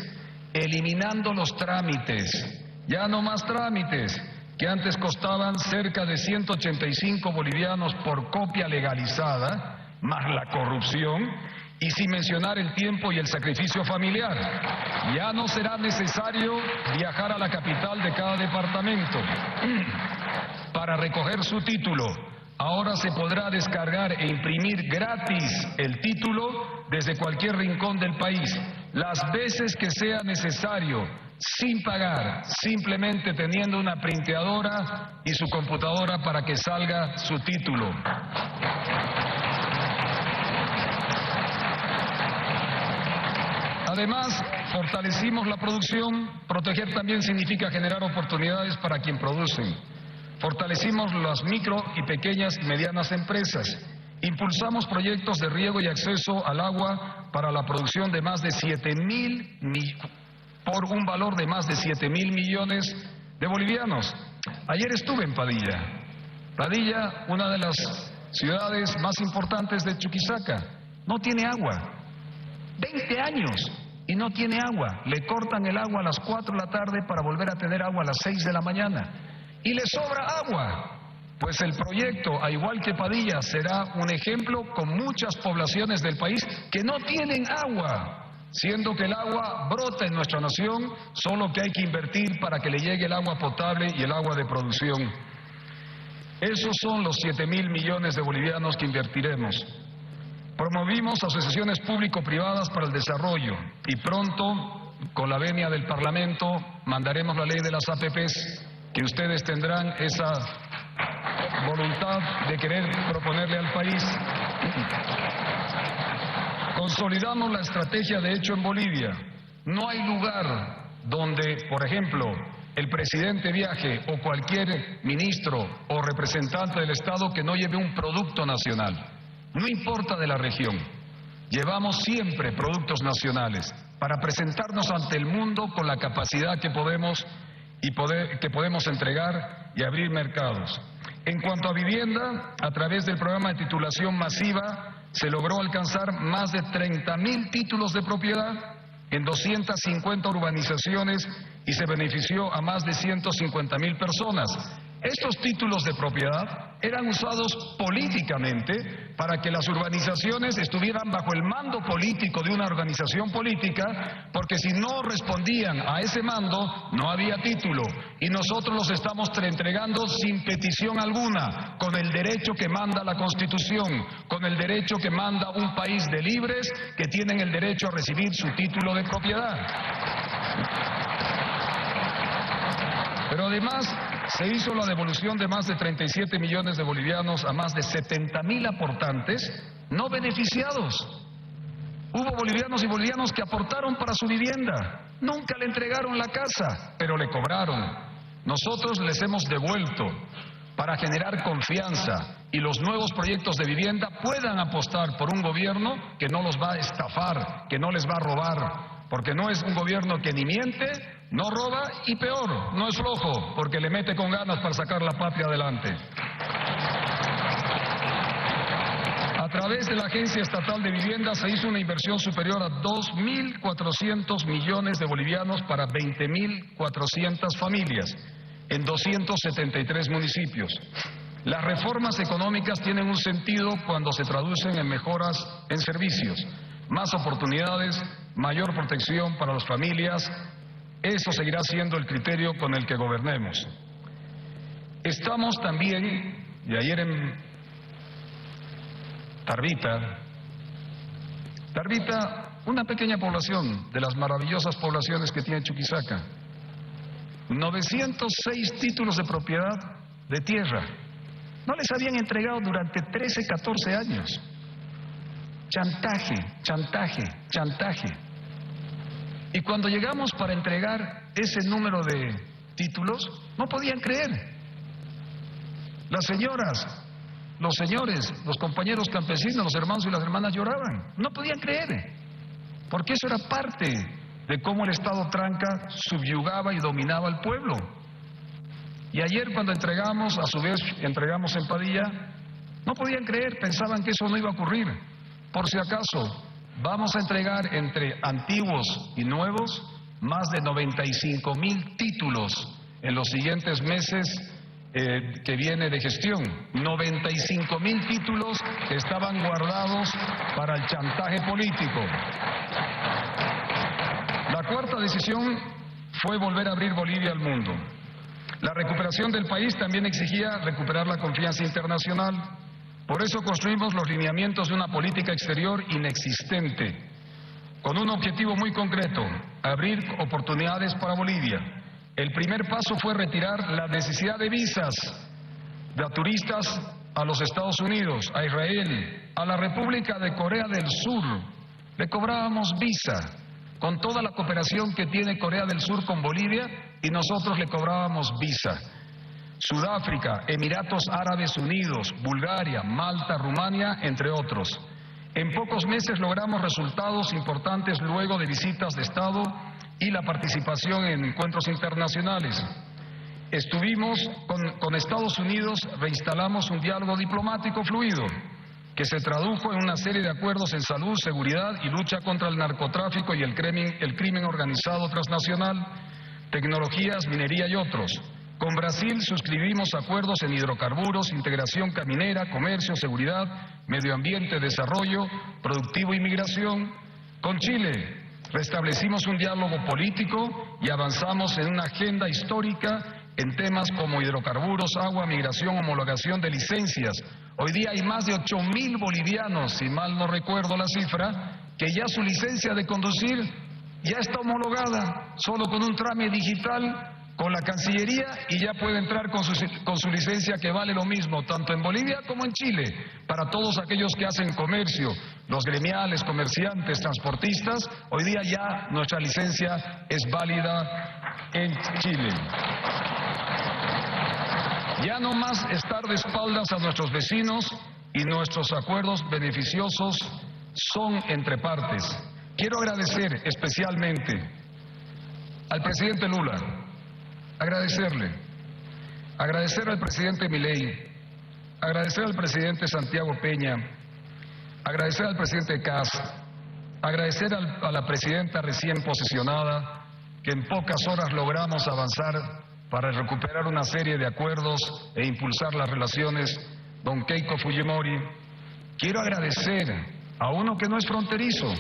eliminando los trámites, ya no más trámites, que antes costaban cerca de 185 bolivianos por copia legalizada, más la corrupción, y sin mencionar el tiempo y el sacrificio familiar. Ya no será necesario viajar a la capital de cada departamento. para recoger su título. Ahora se podrá descargar e imprimir gratis el título desde cualquier rincón del país, las veces que sea necesario, sin pagar, simplemente teniendo una printeadora y su computadora para que salga su título. Además, fortalecimos la producción. Proteger también significa generar oportunidades para quien producen. Fortalecimos las micro y pequeñas y medianas empresas. Impulsamos proyectos de riego y acceso al agua para la producción de más de 7.000 por un valor de más de 7.000 millones de bolivianos. Ayer estuve en Padilla. Padilla, una de las ciudades más importantes de Chuquisaca, no tiene agua. 20 años y no tiene agua. Le cortan el agua a las 4 de la tarde para volver a tener agua a las 6 de la mañana. Y le sobra agua. Pues el proyecto, a igual que Padilla, será un ejemplo con muchas poblaciones del país que no tienen agua, siendo que el agua brota en nuestra nación, solo que hay que invertir para que le llegue el agua potable y el agua de producción. Esos son los 7.000 millones de bolivianos que invertiremos. Promovimos asociaciones público-privadas para el desarrollo y pronto, con la venia del Parlamento, mandaremos la ley de las APPs, que ustedes tendrán esa voluntad de querer proponerle al país. Consolidamos la estrategia de hecho en Bolivia. No hay lugar donde, por ejemplo, el presidente viaje o cualquier ministro o representante del Estado que no lleve un producto nacional. No importa de la región. Llevamos siempre productos nacionales para presentarnos ante el mundo con la capacidad que podemos entregar y abrir mercados. En cuanto a vivienda, a través del programa de titulación masiva se logró alcanzar más de 30.000 títulos de propiedad en 250 urbanizaciones y se benefició a más de 150.000 personas. Estos títulos de propiedad eran usados políticamente para que las urbanizaciones estuvieran bajo el mando político de una organización política, porque si no respondían a ese mando, no había título. Y nosotros los estamos entregando sin petición alguna, con el derecho que manda la Constitución, con el derecho que manda un país de libres que tienen el derecho a recibir su título de propiedad. Pero además se hizo la devolución de más de 37 millones de bolivianos a más de 70.000 aportantes no beneficiados. Hubo bolivianos y bolivianos que aportaron para su vivienda, nunca le entregaron la casa, pero le cobraron. Nosotros les hemos devuelto para generar confianza y los nuevos proyectos de vivienda puedan apostar por un gobierno que no los va a estafar, que no les va a robar, porque no es un gobierno que ni miente, no roba y peor, no es flojo, porque le mete con ganas para sacar la patria adelante. A través de la Agencia Estatal de Vivienda se hizo una inversión superior a 2.400 millones de bolivianos para 20.400 familias en 273 municipios. Las reformas económicas tienen un sentido cuando se traducen en mejoras en servicios, más oportunidades, mayor protección para las familias. Eso seguirá siendo el criterio con el que gobernemos. Estamos también, y ayer en Tarbita, una pequeña población de las maravillosas poblaciones que tiene Chuquisaca, 906 títulos de propiedad de tierra. No les habían entregado durante 13, 14 años. Chantaje, chantaje, chantaje. Y cuando llegamos para entregar ese número de títulos, no podían creer. Las señoras, los señores, los compañeros campesinos, los hermanos y las hermanas lloraban. No podían creer, porque eso era parte de cómo el Estado tranca subyugaba y dominaba al pueblo. Y ayer cuando entregamos, a su vez entregamos en Padilla, no podían creer, pensaban que eso no iba a ocurrir. Por si acaso, vamos a entregar entre antiguos y nuevos más de 95.000 títulos en los siguientes meses que viene de gestión. 95.000 títulos que estaban guardados para el chantaje político. La cuarta decisión fue volver a abrir Bolivia al mundo. La recuperación del país también exigía recuperar la confianza internacional. Por eso construimos los lineamientos de una política exterior inexistente, con un objetivo muy concreto: abrir oportunidades para Bolivia. El primer paso fue retirar la necesidad de visas de turistas a los Estados Unidos, a Israel, a la República de Corea del Sur. Le cobrábamos visa, con toda la cooperación que tiene Corea del Sur con Bolivia, y nosotros le cobrábamos visa. Sudáfrica, Emiratos Árabes Unidos, Bulgaria, Malta, Rumania, entre otros. En pocos meses logramos resultados importantes luego de visitas de Estado y la participación en encuentros internacionales. Estuvimos con Estados Unidos, reinstalamos un diálogo diplomático fluido que se tradujo en una serie de acuerdos en salud, seguridad y lucha contra el narcotráfico y el crimen organizado transnacional, tecnologías, minería y otros. Con Brasil suscribimos acuerdos en hidrocarburos, integración caminera, comercio, seguridad, medio ambiente, desarrollo, productivo y migración. Con Chile restablecimos un diálogo político y avanzamos en una agenda histórica en temas como hidrocarburos, agua, migración, homologación de licencias. Hoy día hay más de 8.000 bolivianos, si mal no recuerdo la cifra, que ya su licencia de conducir ya está homologada, solo con un trámite digital con la Cancillería, y ya puede entrar con su licencia, que vale lo mismo tanto en Bolivia como en Chile. Para todos aquellos que hacen comercio, los gremiales, comerciantes, transportistas, hoy día ya nuestra licencia es válida en Chile. Ya no más estar de espaldas a nuestros vecinos, y nuestros acuerdos beneficiosos son entre partes. Quiero agradecer especialmente al presidente Lula, agradecer al presidente Milei, agradecer al presidente Santiago Peña, agradecer al presidente Kast, agradecer a la presidenta recién posesionada, que en pocas horas logramos avanzar para recuperar una serie de acuerdos e impulsar las relaciones, don Keiko Fujimori. Quiero agradecer a uno que no es fronterizo,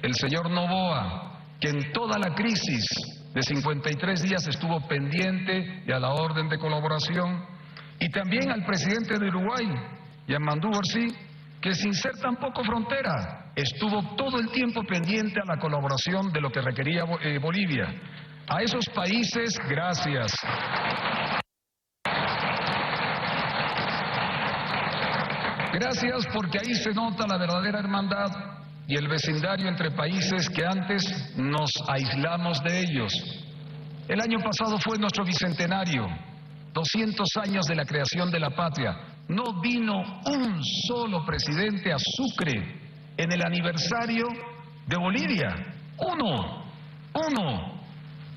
el señor Noboa, que en toda la crisis de 53 días estuvo pendiente y a la orden de colaboración, y también al presidente de Uruguay, Yamandu Orsi, que sin ser tampoco frontera, estuvo todo el tiempo pendiente a la colaboración de lo que requería Bolivia. A esos países, gracias. Gracias, porque ahí se nota la verdadera hermandad y el vecindario entre países que antes nos aislamos de ellos. El año pasado fue nuestro bicentenario, 200 años de la creación de la patria. No vino un solo presidente a Sucre en el aniversario de Bolivia. Uno.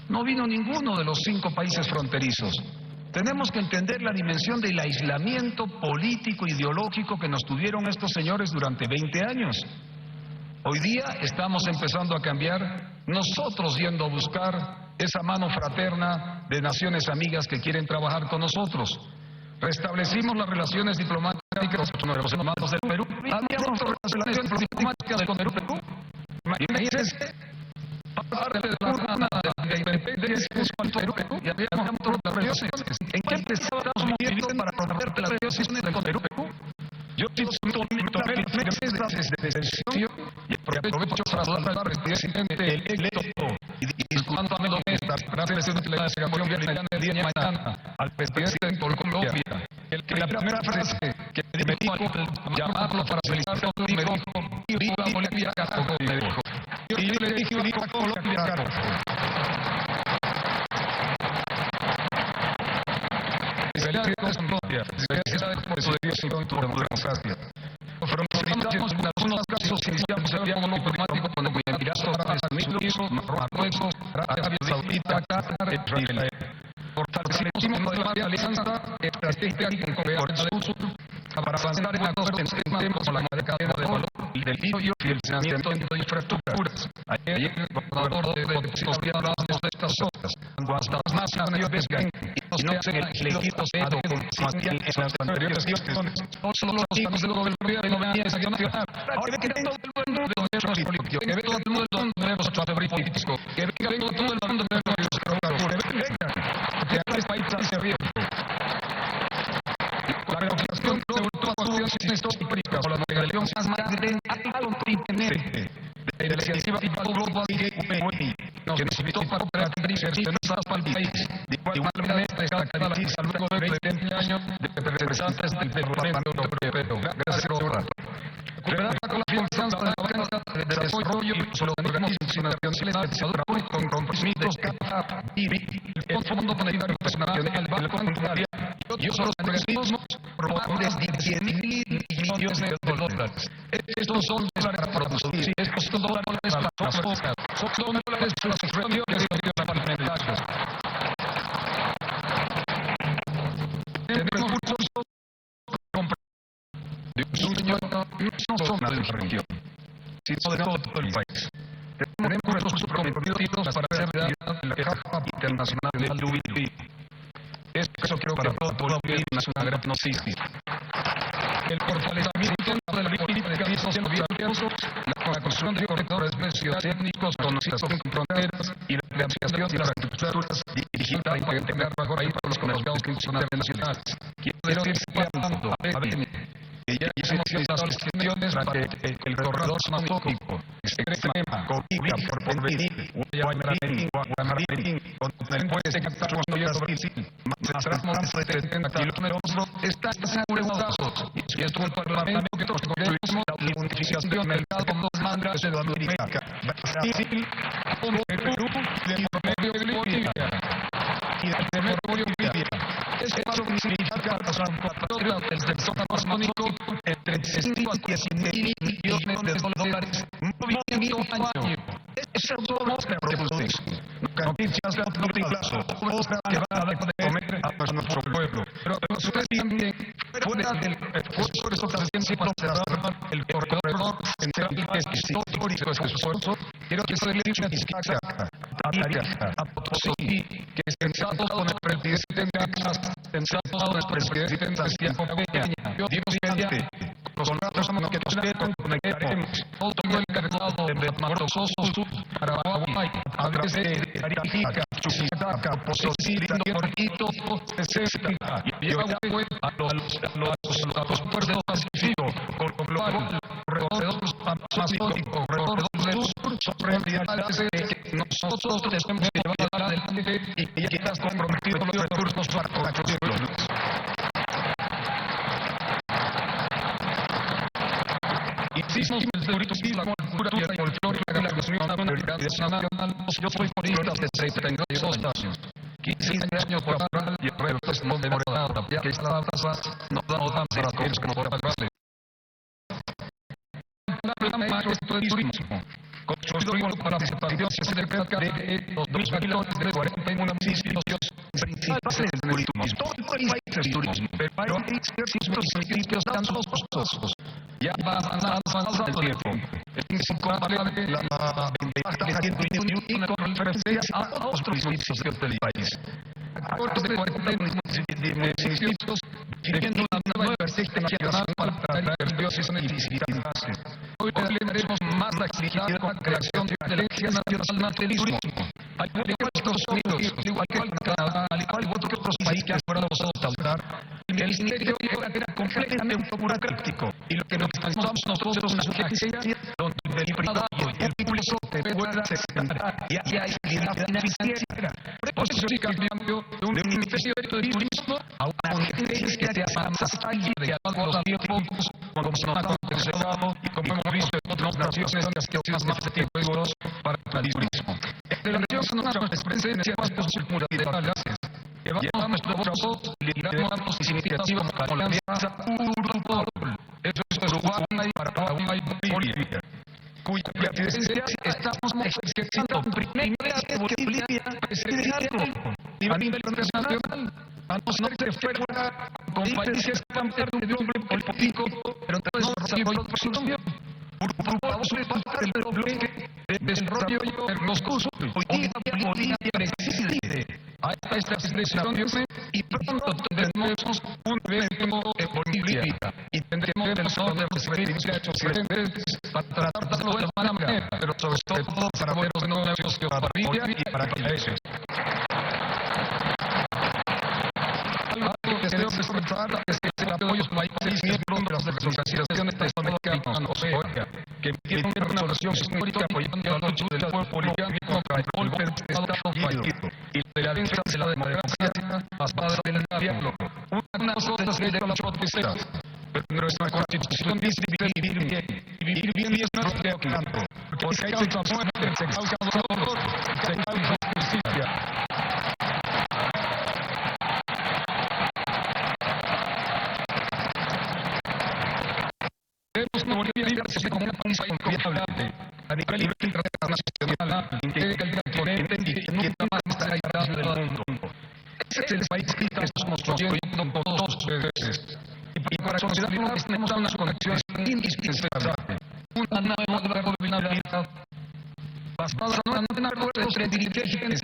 No vino ninguno de los 5 países fronterizos. Tenemos que entender la dimensión del aislamiento político, ideológico que nos tuvieron estos señores durante 20 años. Hoy día estamos empezando a cambiar, nosotros yendo a buscar esa mano fraterna de naciones amigas que quieren trabajar con nosotros. Restablecimos las relaciones diplomáticas con los hermanos del Perú. Habíamos relaciones diplomáticas con Perú. Imagínense, parte de la zona de independencia con Perú, y habíamos relaciones. ¿En qué estábamos viviendo para proteger las relaciones con Perú? Yo sigo meses de decisión, y aprovecho para saludar al presidente electo y disculpándome estas gracias a Colombia el día de mañana al presidente de Colombia, el que la primera frase que me dijo al llamarlo para felicitarlo me dijo: viva Bolivia, carajo, me dijo. Y yo le dije: viva Colombia, carajo. Felicidades por su dedicación y por la democracia. Felicitamos en algunos casos iniciamos el diálogo diplomático con el Emiratos Árabes Unidos, Marruecos, Arabia Saudita, Qatar, Israel. Fortalecimos la alianza estratégica con Corea del Sur para avanzar en acuerdos en temas como la cadena de valor, el litio y el financiamiento de infraestructuras. Ayer el gobernador de Depósitos había hablado de estas cosas. Cuando hasta más naciones ven y no hacen el legítimo Estado como hacían en las anteriores gestiones. Solo los hijos del gobierno no venían a sancionar. Ahora que todo el mundo de nuestros políticos, que ve todo el mundo de nuestros políticos, que venga todo el mundo de nuestros trabajadores, que venga. Porque a este país ponente de la iniciativa Global Gateway, que nos invitó para operar cercanas para el país. De igual manera, destaca la lista luego de 20 años de representantes del Parlamento Europeo. Gracias, Aurora. Recuperar con la confianza de la Banca de Desarrollo y los organismos internacionales con compromisos el Fondo Monetario Internacional, el Banco Mundial y otros organismos probables de 10.000 millones de dólares. Estos son dólares para producir, estos son dólares para las cosas, son dólares para las extracciones de los parlamentarios. Tenemos recursos de un señor no son de la región, sino de todo el país. Tenemos recursos comprometidos para hacer realidad la Caja Internacional del Lubili. Eso creo que para todo el pueblo es una gran noticia. El fortalecimiento de la política social la construcción de corredores técnicos conocidos con fronteras y la creación de las infraestructuras digitales para integrar mejor ahí para los mercados internacionales. Quiero decir que ya hicimos estas gestiones para que el corredor magnético extrema, Cobija, por Porvenir, Guaymarín, con el puente que está construyendo Brasil, más de 70 kilómetros, están asegurados. Y esto es el Parlamento que construimos la unificación del mercado con dos mangas de América, Brasil, Perú, y Bolivia. Y de Bolivia. Este paso significa la transformación del sector amazónico entre 5 a 10.000 millones de dólares moviendo año. Eso es todo lo que producimos. Noticias de corto plazo, cosas que van a dar de comer a nuestro pueblo. Pero ustedes también, fuera del esfuerzo reciente para cerrar el corredor central que es histórico este esfuerzo, quiero que se le diga a Tizcaca, a Tarija, a Potosí, que sentados con el presidente Casas, sentados con el presidente Santiago Peña, Dios mediante, los contratos que nos conectaremos todo el cargado de Mato Grosso para Paraguay, a través de Arica, Chuquisaca, Potosí, Porquito, Cesca, y llega a los puertos del Pacífico, con lo cual, corredores amazónicos, corredores del sur, son realidades que nosotros tenemos que llevar adelante y que ya están comprometidos los recursos para construirlos. Hicimos el turismo, la cultura y el folclore para la construcción de una prioridad nacional. Yo soy político desde 72 años. 15 años por ahora y el resto no me morada, ya que esta tasa no da para aquellos que no puedan pagarle. Maestro de turismo, construido para participación cerca de los 2 millones de 41 municipios principales del turismo. Todo el país es turismo, pero hay ciertos municipios tan costosos. Ya va avanzando el tiempo. Es incomparable la ventaja que tiene una con referencia a otros municipios del país. Acordes de 41 municipios definiendo una nueva estrategia nacional para atraer inversiones y visitantes. Hoy tendremos más actividad con la creación de una agencia nacional de turismo. Al igual que Estados Unidos, al igual que Canadá, al igual que otros países que han logrado saltar, el Ministerio era completamente burocrático. Y lo que necesitamos nosotros es una agencia donde el privado y el público te puedan sentar y haya actividad financiera. Por eso sí cambiando de un Ministerio de Turismo a una agencia que sea más ágil de acuerdo a los tiempos, como se nos ha aconsejado y como hemos visto en otras naciones que utilizan más tiempos para el turismo. En relación a nuestras presencias multilaterales, llevamos nuestro voz, lideramos iniciativas para la alianza Europol. Eso es Uruguay, Paraguay y Bolivia, cuya presidencia estamos ejerciendo primera vez que Bolivia preside algo a nivel internacional. A no ser que fuera con países que han perdido un político, pero no desarrollo la solución. Uruguay es parte del bloque de desarrollo Mercosur. Hoy día Bolivia preside a estas elecciones y pronto tendremos un evento en Bolivia y tendremos el honor de recibir muchachos presidentes para tratarlo de buena manera, pero sobre todo para buenos negocios para Bolivia y para países. Algo que se debe resaltar es que el apoyo a los países miembros de las organizaciones latinoamericanas, OEA, que tienen nación histórica apoyando la lucha del pueblo boliviano contra el golpe de Estado fallido y de la defensa de la democracia basada en el diálogo. Una cosa es la ley de la protesta, pero nuestra constitución dice vivir bien. Y vivir bien es nuestro campo. Porque hay causa muerte, se causa dolor, se causa justicia. Debemos que Bolivia librarse como un país confiable a nivel internacional, inteligente y que nunca más estará aislado del mundo. Ese es el país que estamos construyendo por dos veces. Y para considerarlo tenemos unas conexiones indispensables. Una nueva gobernabilidad basada no en acuerdos entre dirigentes,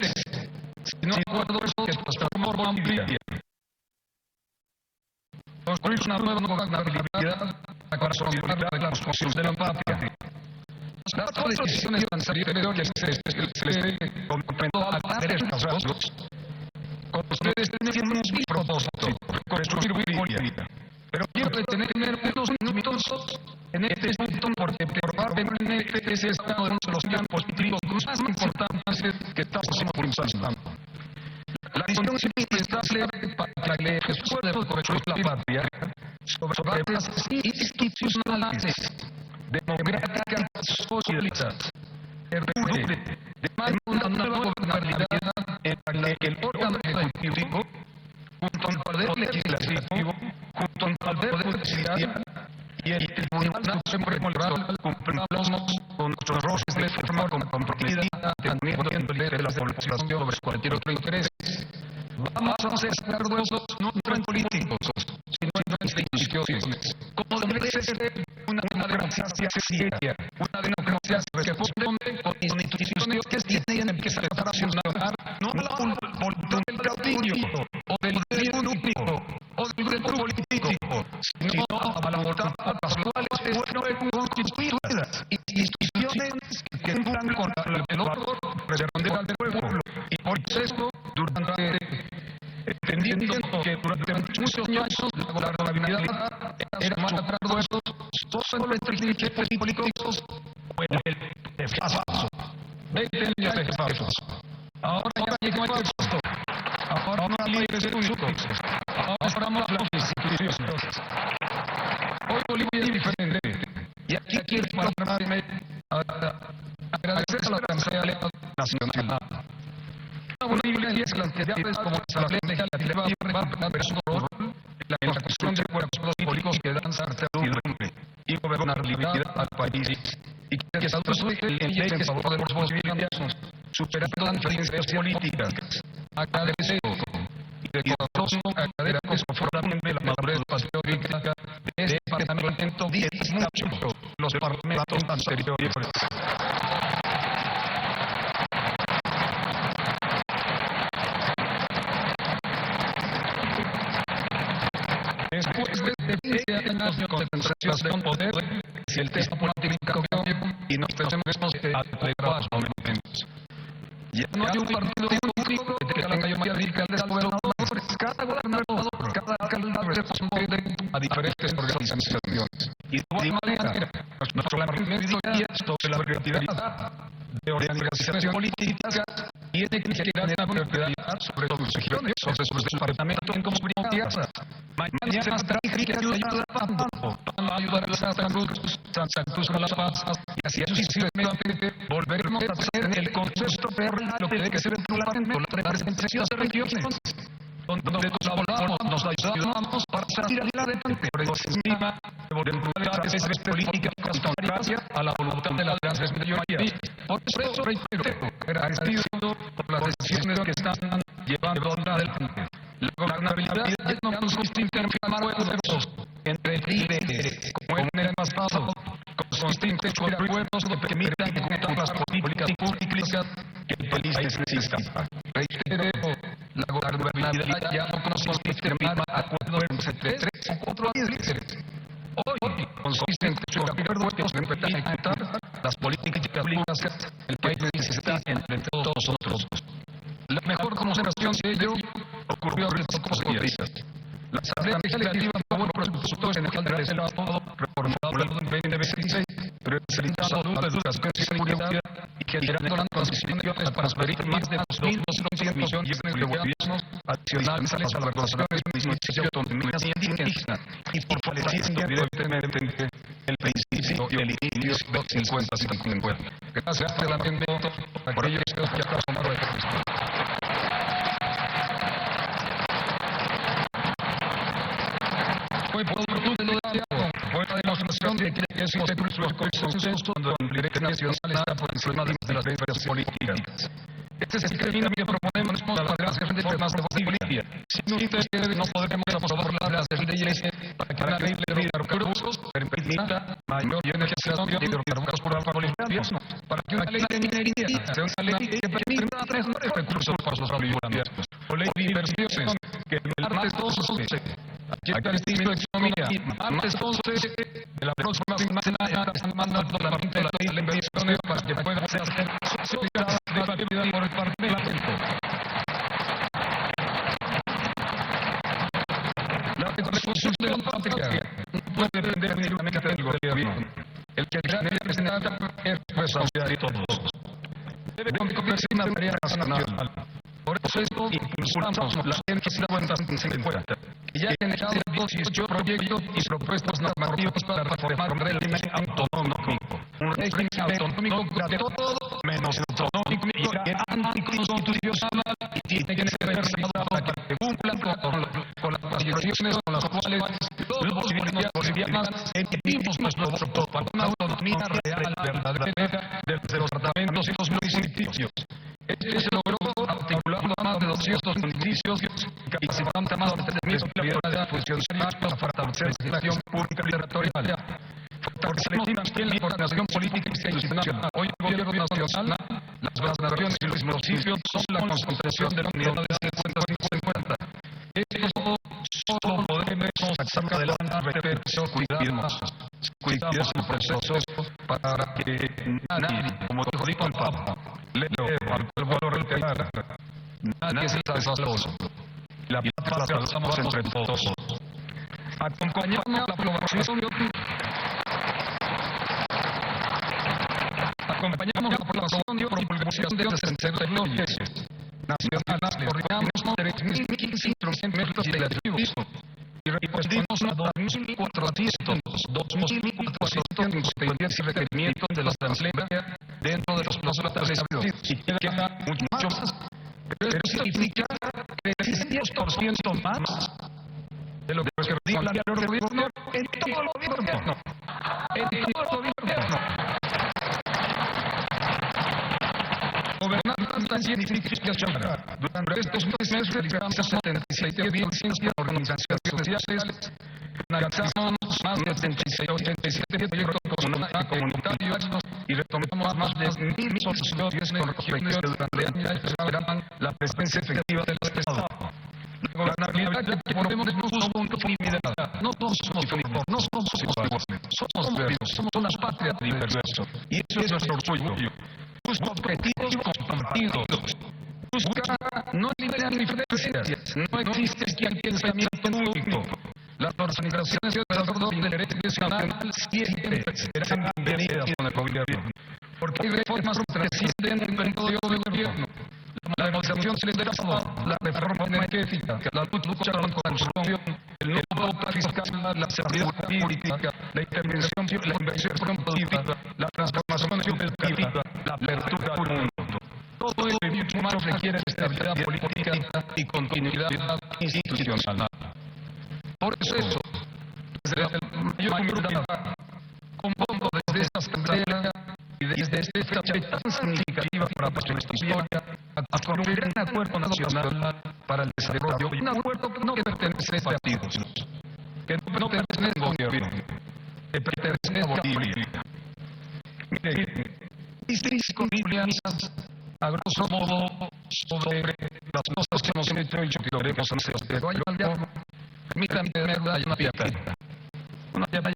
sino en acuerdos que transforman Bolivia. Construir una nueva gobernabilidad para consolidar las construcciones de la patria. Las decisiones van a salir de que se les dé completo a estas rasgos. Con ustedes tenemos un propósito, construir Bolivia. Pero quiero tener unos minutos en este punto porque probablemente ese es uno de los campos políticos más importantes que estamos impulsando. La visión es indispensable para que el esfuerzo por construir la patria sobre bases institucionales, democráticas, sólidas, perdure, demanda una nueva gobernabilidad en la que el órgano ejecutivo, junto al poder legislativo, junto al poder judicial y el Tribunal Supremo Electoral cumplamos con nuestros roles de forma comprometida, teniendo en cuenta la población sobre cualquier otro interés. Vamos a hacer acuerdos no en políticos, sino en instituciones. Como debe ser una democracia seria, una democracia que responde con instituciones que tienen que empezar a funcionar, no a la voluntad del caudillo, o del líder único, o del grupo político, sino a la voluntad a las cuales fueron constituidas instituciones que cumplan con el orden de responder al pueblo. Y por eso, entendiendo que durante muchos años la gobernabilidad era más atrás solo entre dirigentes políticos o el desfaso. 20 años de desfaso. Ahora ya llegó el texto. Ahora no hay líderes únicos. Ahora vamos a las instituciones. Hoy Bolivia es diferente. Y aquí quiero pararme a agradecer a la Asamblea Nacional. Bolivia y es las que ya ves como la Asamblea Legislativa va a ver su rol en la cuestión de acuerdos políticos que dan certidumbre y gobernabilidad al país y que se traduce en leyes en favor de los bolivianos, superando las diferencias políticas. Agradezco y de corazón agradezco profundamente la madurez patriótica de este Parlamento y mucho los parlamentos anteriores. Después de 20 años de concentración de poder, si el texto político cambia y nos tenemos que alegrar los momentos. Ya no hay un partido único que tenga la mayoría radical de gobernadores. Cada gobernador, cada alcalde responde a diferentes organizaciones. Y de igual manera, nuestro remedio sobre la prioridad de organizaciones políticas tiene que generar una prioridad sobre sus regiones, sobre sus departamentos en comunidades. Mañana se que ayudar a ayudar a los Santa Cruz con La Paz y así sucesivamente volveremos a hacer el concepto real lo que debe ser el parlamento, la representación de regiones, donde colaboramos, nos ayudamos para salir adelante por encima de voluntades políticas contrarias a la voluntad de la gran mayoría. Por eso reitero, agradecido por las decisiones que están llevando adelante. La gobernabilidad ya no consiste en firmar acuerdos entre líderes, como en el pasado, consiste en construir acuerdos que permitan ejecutar las políticas públicas que el país necesita. Reitero, la gobernabilidad ya no consiste en firmar acuerdos entre 3 o 4 líderes. Hoy consiste en construir acuerdos que permitan ejecutar las políticas públicas que el país necesita entre todos nosotros. La mejor demostración de ello ocurrió hace pocos días. La Asamblea Legislativa aprobó el presupuesto general del Estado reformado en 2026, pero facilitando salud, educación y seguridad y generando las condiciones para transferir más de 2.200 millones de bolivianos adicionales a las relaciones y autonomías indígenas y fortaleciendo evidentemente el principio y el inicio de 50-50. Gracias por el ambiente, por ello es que ya está tomado de esto. Fue por de lo deseado, fue la demostración de que existe los consensos cuando el interés nacional está por encima de las diferencias políticas. Este es el camino que proponemos para las reformas de Bolivia. Sin ustedes no podremos aprobar las leyes para que la ley de hidrocarburos permita mayor beneficiación de hidrocarburos por los bolivianos, para que una ley de minería sea una ley que permita tres recursos para los bolivianos, o ley de inversiones que el martes 12, aquí está el ministro de Economía, martes 12 de la próxima semana están mandando al Parlamento la ley de inversiones para que pueda ser sociedad debatida por el Parlamento. La reconstrucción de la patria no puede depender únicamente del gobierno. El que gane representa es responsabilidad de todos. Debe convertirse en una tarea nacional. Por eso impulsamos la Agenda 50-50, que ya ha generado 18 proyectos y propuestas normativas para reformar un régimen autonómico. Un régimen autonómico de todo menos autonómico y anticonstitucional y tiene que ser realizado para que cumplan con las condiciones con las cuales los bolivianos emitimos nuestro voto para una autonomía real, verdadera, de los departamentos y los municipios. Esto se logró articulando más de 200 municipios y capacitando más de 3.000 funcionarios para fortalecer la gestión pública territorial. Fortalecemos también la coordinación política e institucional. Hoy el gobierno nacional, las gobernaciones y los municipios son la concentración de la unidad de 50-50. Esto solo podremos sacar adelante, pero cuidamos el proceso para que nadie, como dijo el Papa, al vuelvo a reiterar, nadie se está desastroso. La paz la usamos entre todos. Acompañamos la aprobación de promulgación de 60 leyes nacionales, coordinamos 3.015 instrumentos legislativos y respondimos a 2.410 requerimientos de la Asamblea dentro de los plazos establecidos. Y queda mucho más. Pero eso significa que el 10% más de lo que dijo el gobierno en todo el gobierno. Gobernar significa llamar. Durante estos meses realizamos 77.100 organizaciones sociales, analizamos más de 87 proyectos comunitarios y retomamos más de 1.000 soluciones con regiones que durante años esperaban la presencia efectiva del Estado. La gobernabilidad que promovemos no somos unidad, no somos uniformes, no somos iguales, somos verdes, somos una patria diversa. Y eso es nuestro orgullo. Busca objetivos compartidos. Busca no eliminar diferencias. No existe aquí el pensamiento único. Las organizaciones de alrededor del derecho nacional siempre serán bienvenidas con el gobierno. Porque hay reformas que resisten en todo el gobierno. La negociación del Estado, la reforma energética, la lucha contra la corrupción, el nuevo plan fiscal, la seguridad pública, la intervención, la inversión productiva, la transformación del PIB, la apertura al mundo. Todo ello y mucho más requiere estabilidad política y continuidad institucional. Por eso, desde la mayor humildad, convoco desde esta asamblea y desde esta fecha tan significativa para nuestra historia a construir un acuerdo nacional para el desarrollo, un acuerdo que no pertenece a partidos, que no pertenece al gobierno, que pertenece a Bolivia. Mire, mis bolivianas, a grosso modo, sobre las cosas que hemos hecho y que queremos hacer, pero hay algo, mira, hay una piedra, una piedra.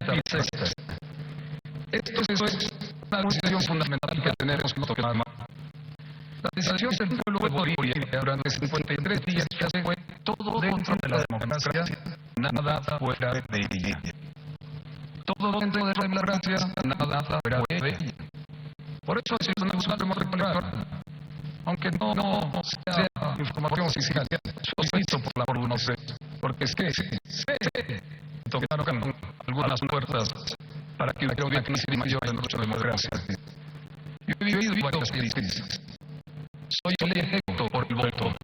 Esto es una decisión fundamental que tenemos que tomar. La decisión del pueblo de Bolivia durante 53 días fue todo dentro de la democracia, nada fuera de ella. Todo dentro de la democracia, nada fuera de ella. Por eso es necesario recordar, aunque no sea información oficial, solicito por la formación, porque es que tocaron algunas puertas para que hubiera crisis mayor en nuestra democracia. Yo he vivido varias crisis. Soy electo por el voto.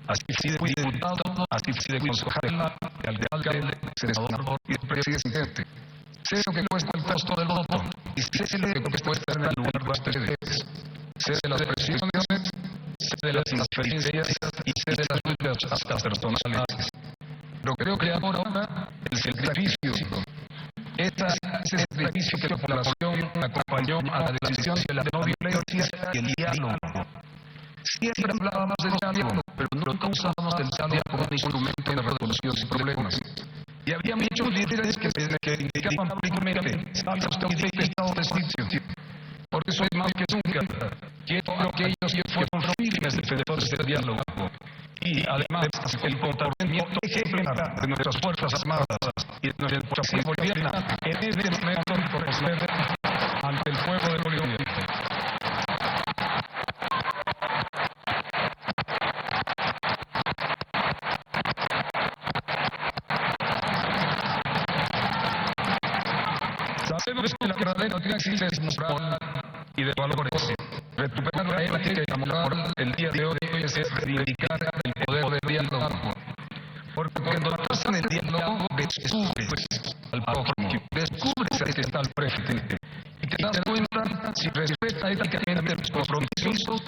Así fui diputado, así fui de concejal, de alcalde, senador y de presidente. Sé lo que cuesta el costo del voto y sé lo que cuesta en el lugar de ustedes. Sé de las presiones, sé de las inexperiencias y sé de las luchas hasta personales. Pero creo que ahora el sacrificio, ese sacrificio que la población acompañó a la decisión de la no violencia y el diálogo. Siempre hablábamos del diálogo, pero nunca usábamos el diálogo como un instrumento de resolución de problemas. Y había muchos líderes que indicaban públicamente, ¿sabe usted que estado de sitio? Por eso es más que nunca, quiero que ellos fueron firmes defensores del diálogo. Y además, el comportamiento ejemplar de nuestras Fuerzas Armadas y de nuestra policía boliviana en este momento por proceder ante el pueblo de Bolivia. Sabemos que la verdadera crisis es moral y de valores. Recuperar la ética y la moral el día de hoy es reivindicar el poder del diálogo. Porque cuando estás en el diálogo descubres al prójimo, descubres al que está al frente y te das cuenta si respeta éticamente los compromisos,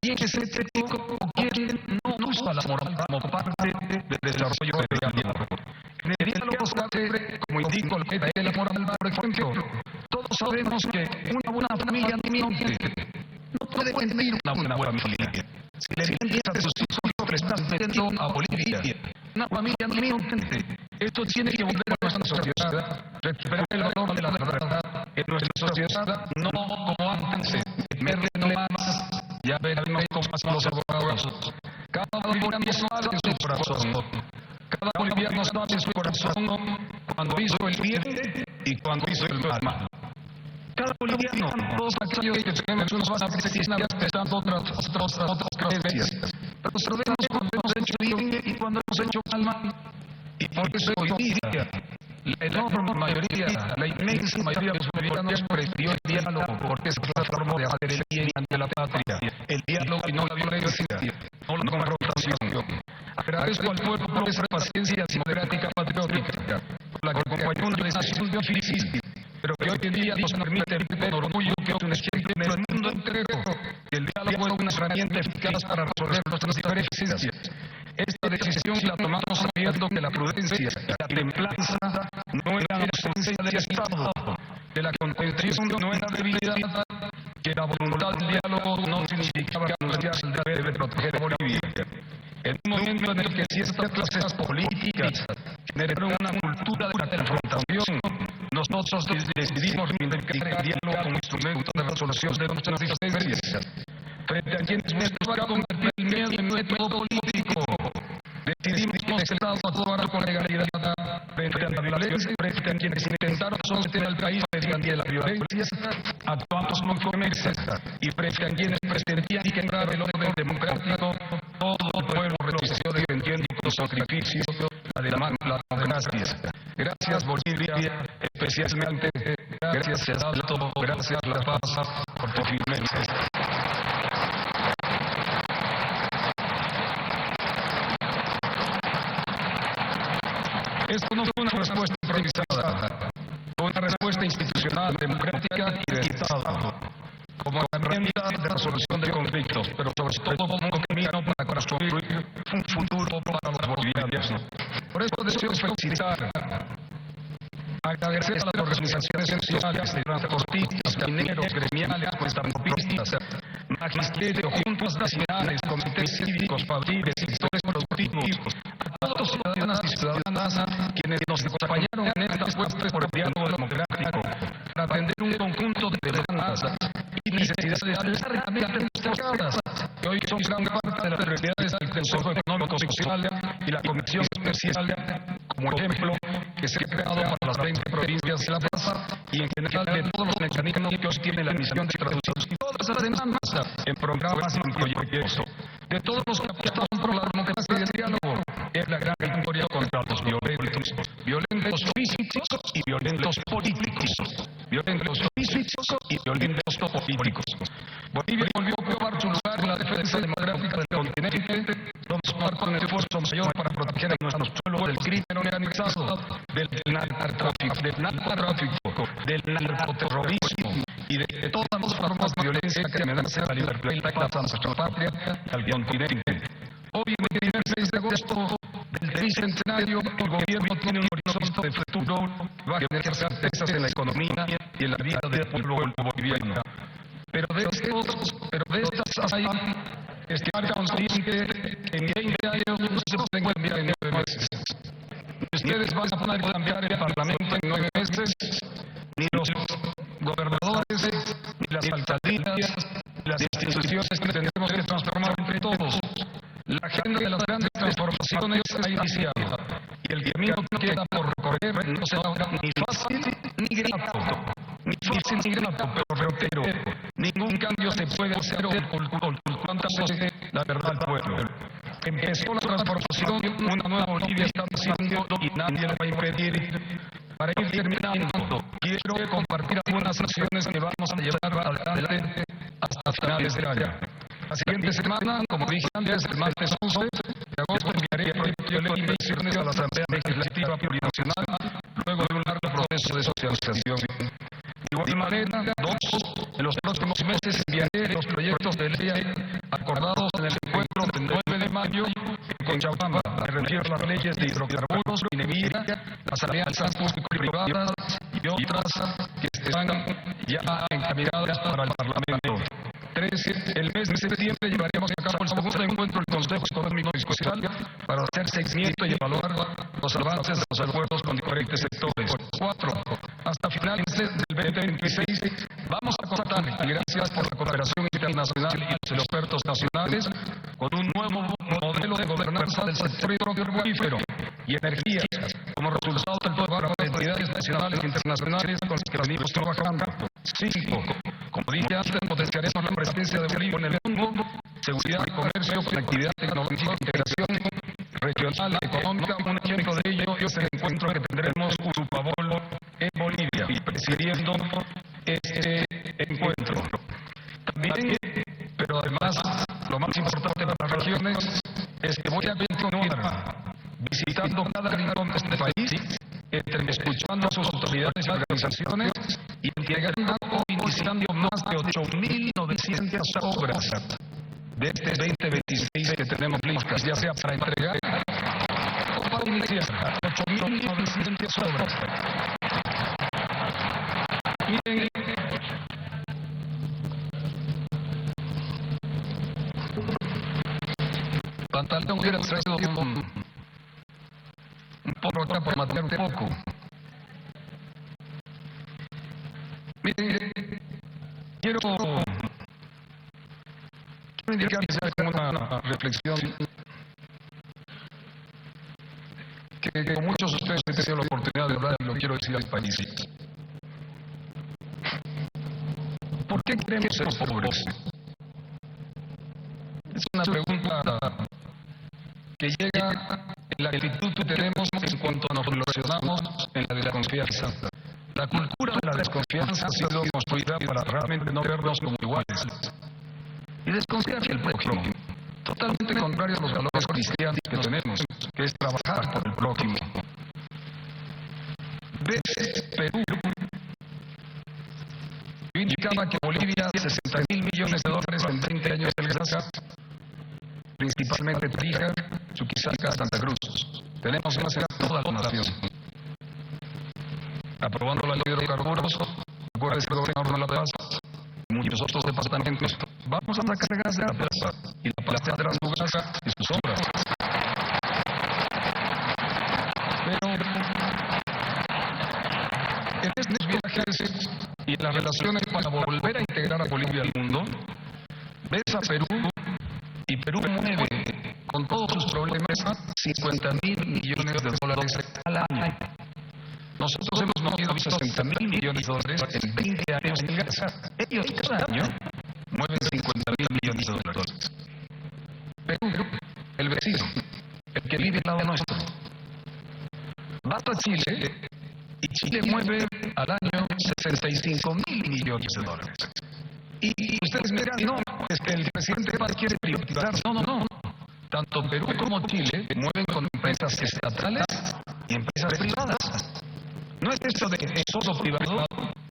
quién es ético o quién no usa la moral como parte del desarrollo del diálogo. En el diálogo se hace, como indico, la ley de la moral, por ejemplo. Todos sabemos que una buena familia no miente. No puede mentir una buena familia. Si le mientes a sus hijos, le estás metiendo a Bolivia. Una familia no miente. Esto tiene que volver a nuestra sociedad. Recuperar el valor de la verdad en nuestra sociedad, no como antes. Merle no más. Ya veremos cómo hacen los abogados. Cada boliviano sabe en su corazón. Cada boliviano sabe en su corazón cuando hizo el bien y cuando hizo el mal. Cada boliviano, todos aquellos que tenemos unos más cristianos pensando otras creencias. Pero sabemos cuando hemos hecho bien y cuando hemos hecho mal. Y por eso hoy día, la enorme mayoría, la inmensa mayoría de los bolivianos prefirió el diálogo, porque es la forma de hacer el bien ante la patria. El diálogo y no la violencia, no la confrontación. Agradezco al pueblo por esa paciencia democrática patriótica, por la que acompañó una legislación difícil, pero que hoy en día nos permite ver con orgullo que es un ejemplo en el mundo entero. El diálogo es una herramienta eficaz para resolver nuestras diferencias. Esta decisión la tomamos sabiendo que la prudencia y la templanza no eran ausencia del Estado, que la contención no era debilidad, que la voluntad del diálogo no significaba renunciar al deber de proteger a Bolivia. En un momento en el que ciertas clases políticas generaron una cultura de la confrontación, nosotros decidimos reivindicar el diálogo como instrumento de resolución de nuestras diferencias. Frente a quienes buscaban convertir el miedo en método político, decidimos que el Estado actuara con legalidad frente a la violencia, frente a quienes intentaron someter al país mediante la violencia, actuamos con firmeza, y frente a quienes pretendían quebrar el orden democrático, todo el pueblo resistió defendiendo con sacrificio la democracia. Gracias Bolivia, especialmente gracias Alto, gracias La Paz por tu firmeza. Esto no fue una respuesta improvisada, fue una respuesta institucional, democrática y de Estado, como herramienta de resolución de conflictos, pero sobre todo como un camino para construir un futuro para los bolivianos. Por eso deseo felicitar, agradecer a las organizaciones sociales, transportistas, mineros, gremiales, transportistas, magisterio, juntas nacionales, comités cívicos, fabriles, sectores productivos, a todos los ciudadanas y ciudadanas quienes nos acompañaron en esta apuesta por el diálogo democrático para atender un conjunto de demandas y necesidades largamente destacadas que hoy son gran parte de las prioridades del Consejo Económico y Social y la Comisión Especial, como ejemplo, que se ha creado para las 20 provincias de La Paz y en general de todos los mecanismos que hoy tiene la misión de traducir todas las demandas en programas y en proyectos. De todos los que apuestan por la democracia y el diálogo, es la gran victoria contra los violentos físicos y violentos políticos. Violentos físicos y violentos políticos. Bolivia volvió a ocupar su lugar en la defensa democrática del continente. Somos parte de un esfuerzo mayor para proteger a nuestros pueblos del crimen organizado, del narcotráfico, del narcoterrorismo y de todas las formas de violencia que amenazan la libertad y la paz a nuestra patria y al continente. Hoy, en el primer 6 de agosto del tricentenario, el gobierno tiene un horizonte de futuro que va a generar certezas en la economía y en la vida del pueblo boliviano. Pero de estas hay que estar consciente que en 20 años no se pueden cambiar en 9 meses. Ustedes van a poder cambiar el Parlamento en 9 meses, ni los gobernadores, ni las alcaldías, ni las instituciones que tenemos que transformar entre todos. La agenda de las grandes transformaciones ha iniciado y el camino que queda por recorrer no será ni fácil ni grato. Pero reitero, ningún cambio se puede hacer ocultándose la verdad al pueblo. Empezó la transformación, una nueva Bolivia está naciendo y nadie la va a impedir. Para ir terminando, quiero compartir algunas acciones que vamos a llevar adelante hasta finales del año. La siguiente semana, como dije antes, el martes 11 de agosto, enviaré el proyecto de ley de elecciones a la Asamblea Legislativa Plurinacional, luego de un largo proceso de socialización. De igual manera, en los próximos meses enviaré los proyectos de ley acordados en el encuentro del 9 de mayo en Cochabamba. Me refiero a las leyes de hidrocarburos, minería, las alianzas público-privadas y otras que están ya encaminadas para el Parlamento. 3. El mes de septiembre llevaremos a cabo el segundo encuentro del Consejo Económico y Social para hacer seguimiento y evaluar los avances de los acuerdos con diferentes sectores. 4. Hasta finales del 2026 vamos a contar, y gracias por la cooperación internacional y los expertos nacionales, con un nuevo modelo de gobernanza del sector hidrocarburífero y energía, como resultado del programa de entidades nacionales e internacionales con las que venimos trabajando. 5. Como dije antes, potenciaremos la presencia de Bolivia en el mundo, seguridad y comercio, conectividad tecnológica, integración regional, económica. Un ejemplo de ello es el encuentro que tendremos Urupabol en Bolivia, presidiendo este encuentro. También, pero además, lo más importante para las regiones es que voy a continuar visitando cada rincón de este país, escuchando a sus autoridades y organizaciones y entregando o iniciando más de 8.900 obras de este 2026 que tenemos listas, ya sea para entregar o para iniciar 8.900 obras. Miren, Pantalón hubiera traído un poco acá para matar un poco. Mire, quiero indicarles como una reflexión que con muchos de ustedes he tenido la oportunidad de hablar y lo quiero decir al país. ¿Por qué queremos ser pobres? Es una pregunta que llega en la actitud que tenemos en cuanto nos relacionamos en la de la confianza. La cultura de la desconfianza ha sido construida para realmente no vernos como iguales y desconfiar del prójimo, totalmente contrario a los valores cristianos que tenemos, que es trabajar por el prójimo. ¿Ves Perú? Yo indicaba que Bolivia, 60.000 millones de dólares en 20 años de desgracia, principalmente Tarija, Chuquisaca, Santa Cruz. Tenemos que hacer toda la nación. Aprobando la ley de hidrocarburos, acuérdese el gobernador de La Paz, y muchos otros departamentos, vamos a sacar gas de La Paz, y La Paz tendrá su gas y sus obras. Pero en estos viajes y en las relaciones para volver a integrar a Bolivia al mundo, ves a Perú, y Perú mueve con todos sus problemas 50.000 millones de dólares al año. Nosotros hemos movido 60.000 millones de dólares en 20 años en gas. Ellos cada año mueven 50.000 millones de dólares. Perú, el vecino, el que vive al lado nuestro, va a Chile y Chile mueve al año 65.000 millones de dólares. Y ustedes me dirán, no, es que el presidente quiere privatizar. No. Tanto Perú como Chile mueven con empresas estatales y empresas privadas. No es esto de solo privado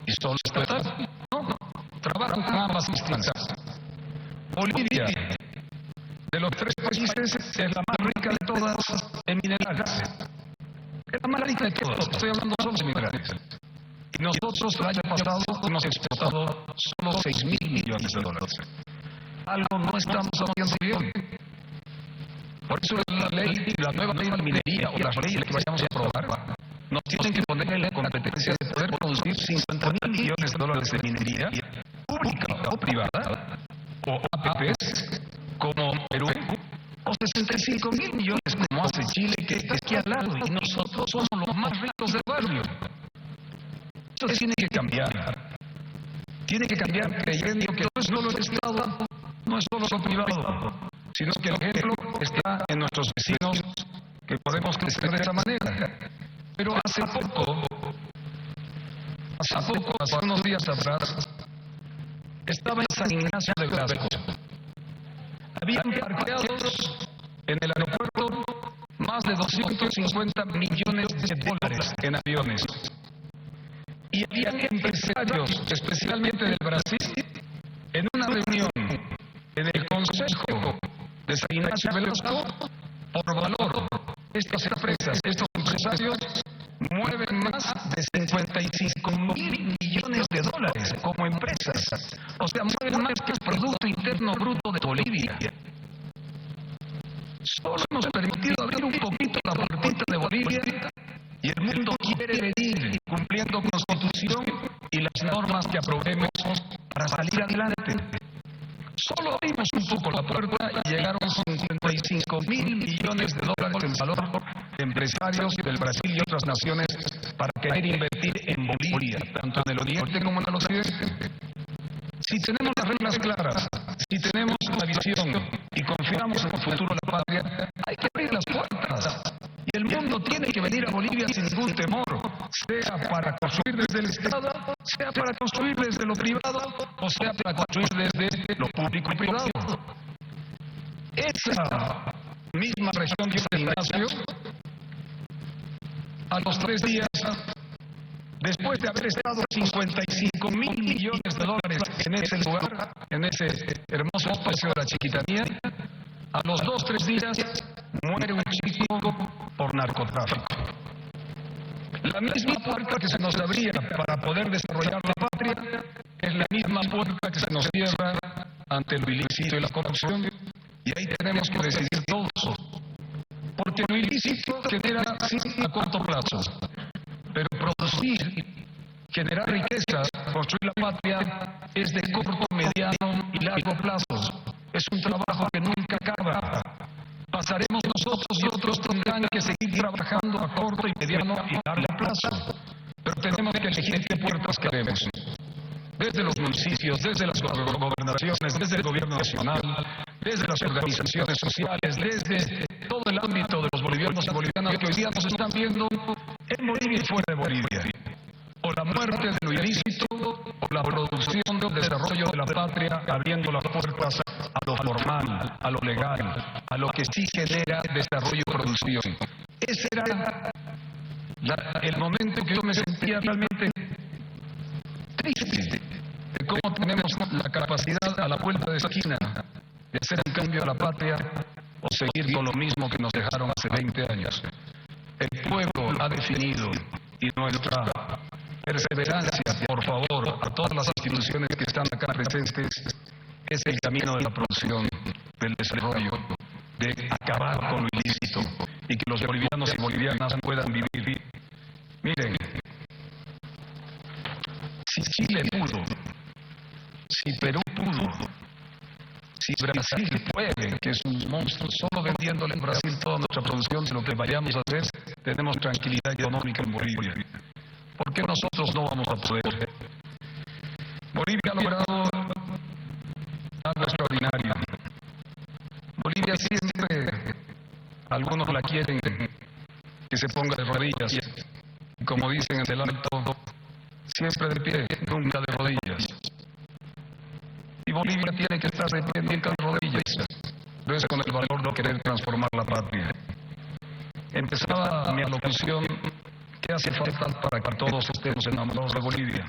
y solo estatal. No, trabajan con ambas instancias. Bolivia, de los tres países, es la más rica de todas en minerales. Es la más rica de todas. Estoy hablando solo de minerales. Y nosotros el año pasado hemos exportado solo 6.000 millones de dólares. Algo no estamos haciendo bien. Por eso la nueva ley de minería o las leyes que vayamos a aprobar nos tienen que poner en la competencia de poder producir 50.000 millones de dólares de minería pública o privada, o APPs como Perú, o 65.000 millones como hace Chile, que está aquí al lado, y nosotros somos los más ricos del barrio. Esto tiene que cambiar. Tiene que cambiar creyendo que no es solo el Estado, no es solo lo privado, sino que el ejemplo está en nuestros vecinos, que podemos crecer de esa manera. Pero hace unos días atrás, estaba en San Ignacio de Glasgow. Habían parqueados en el aeropuerto más de 250 millones de dólares en aviones. Y había empresarios, especialmente del Brasil, en una reunión en el Consejo de San Ignacio de Glasgow, por valor. Estas empresas, estos empresarios mueven más de 55.000 millones de dólares como empresas. O sea, mueven más que el Producto Interno Bruto de Bolivia. Solo hemos permitido abrir un poquito la puertita de Bolivia y el mundo quiere venir cumpliendo Constitución y las normas que aprobemos para salir adelante. Solo abrimos un poco la puerta y llegaron 55.000 millones de dólares en valor de empresarios del Brasil y otras naciones para querer invertir en Bolivia, tanto en el oriente como en el occidente. Si tenemos las reglas claras, si tenemos una visión y confiamos en el futuro de la patria, hay que abrir las puertas. Y el mundo tiene que venir a Bolivia sin ningún temor, sea para construir desde el Estado, sea para construir desde lo privado, o sea para construir desde lo público y privado. Esa misma región de San Ignacio, a los 3 días, después de haber estado 55.000 millones de dólares en ese lugar, en ese hermoso espacio de la Chiquitanía, a los 2-3 días muere un chico por narcotráfico. La misma puerta que se nos abría para poder desarrollar la patria es la misma puerta que se nos cierra ante el ilícito y la corrupción. Y ahí tenemos que decidir todos. Porque lo ilícito genera sí a corto plazo. Pero producir, generar riqueza, construir la patria es de corto, mediano y largo plazo. Es un trabajo que nunca acaba. Pasaremos nosotros y otros tendrán que seguir trabajando a corto y mediano y largo plazo. Pero tenemos que elegir qué puertas queremos. Desde los municipios, desde las gobernaciones, desde el gobierno nacional, desde las organizaciones sociales, desde todo el ámbito de los bolivianos y bolivianas que hoy día nos están viendo en Bolivia y fuera de Bolivia. O la muerte de lo ilícito, o la producción del desarrollo de la patria, abriendo las puertas a lo formal, a lo legal, a lo que sí genera desarrollo y producción. Ese era el momento que yo me sentía realmente triste de cómo tenemos la capacidad a la vuelta de esquina de hacer un cambio a la patria o seguir con lo mismo que nos dejaron hace 20 años. El pueblo ha definido y nuestra perseverancia, por favor, a todas las instituciones que están acá presentes, es el camino de la producción, del desarrollo, de acabar con lo ilícito y que los bolivianos y bolivianas puedan vivir. Miren, si Chile pudo, si Perú pudo, si Brasil puede, que es un monstruo, solo vendiéndole en Brasil toda nuestra producción de lo que vayamos a hacer, tenemos tranquilidad económica en Bolivia. ¿Por qué nosotros no vamos a poder? Bolivia ha logrado algo extraordinario. Bolivia siempre, algunos la quieren que se ponga de rodillas, y como dicen en el alto, siempre de pie, nunca de rodillas. Y Bolivia tiene que estar de pie, nunca de rodillas, pero es con el valor de querer transformar la patria. Empezaba mi alocución, ¿qué hace falta para que todos estemos enamorados de Bolivia?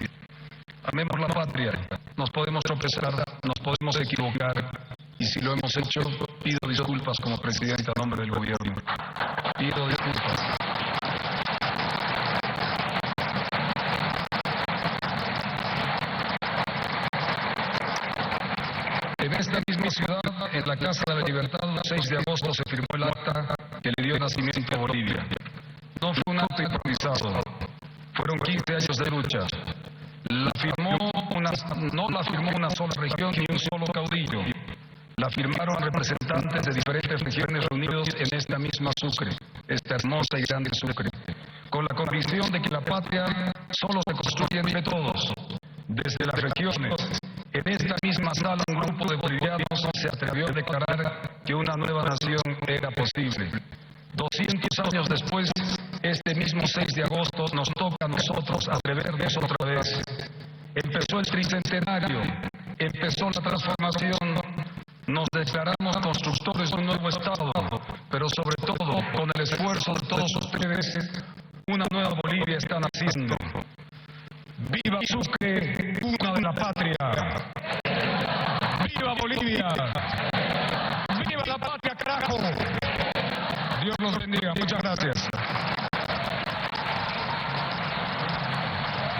Amemos la patria, nos podemos tropezar, nos podemos equivocar, y si lo hemos hecho, pido disculpas como presidente a nombre del gobierno. Pido disculpas. En esta misma ciudad, en la Casa de la Libertad, el 6 de agosto se firmó el acta que le dio nacimiento a Bolivia. No fue un acto improvisado, fueron 15 años de lucha. No la firmó una sola región ni un solo caudillo. La firmaron representantes de diferentes regiones reunidos en esta misma Sucre, esta hermosa y grande Sucre, con la convicción de que la patria solo se construye entre todos, desde las regiones. En esta misma sala un grupo de bolivianos se atrevió a declarar que una nueva nación era posible. 200 años después, este mismo 6 de agosto nos toca a nosotros atrevernos otra vez. Empezó el tricentenario, empezó la transformación, nos declaramos constructores de un nuevo Estado, pero sobre todo, con el esfuerzo de todos ustedes, una nueva Bolivia está naciendo. ¡Viva Sucre, cuna de la patria! ¡Viva Bolivia! ¡Viva la patria, carajo! Dios los bendiga. Muchas gracias.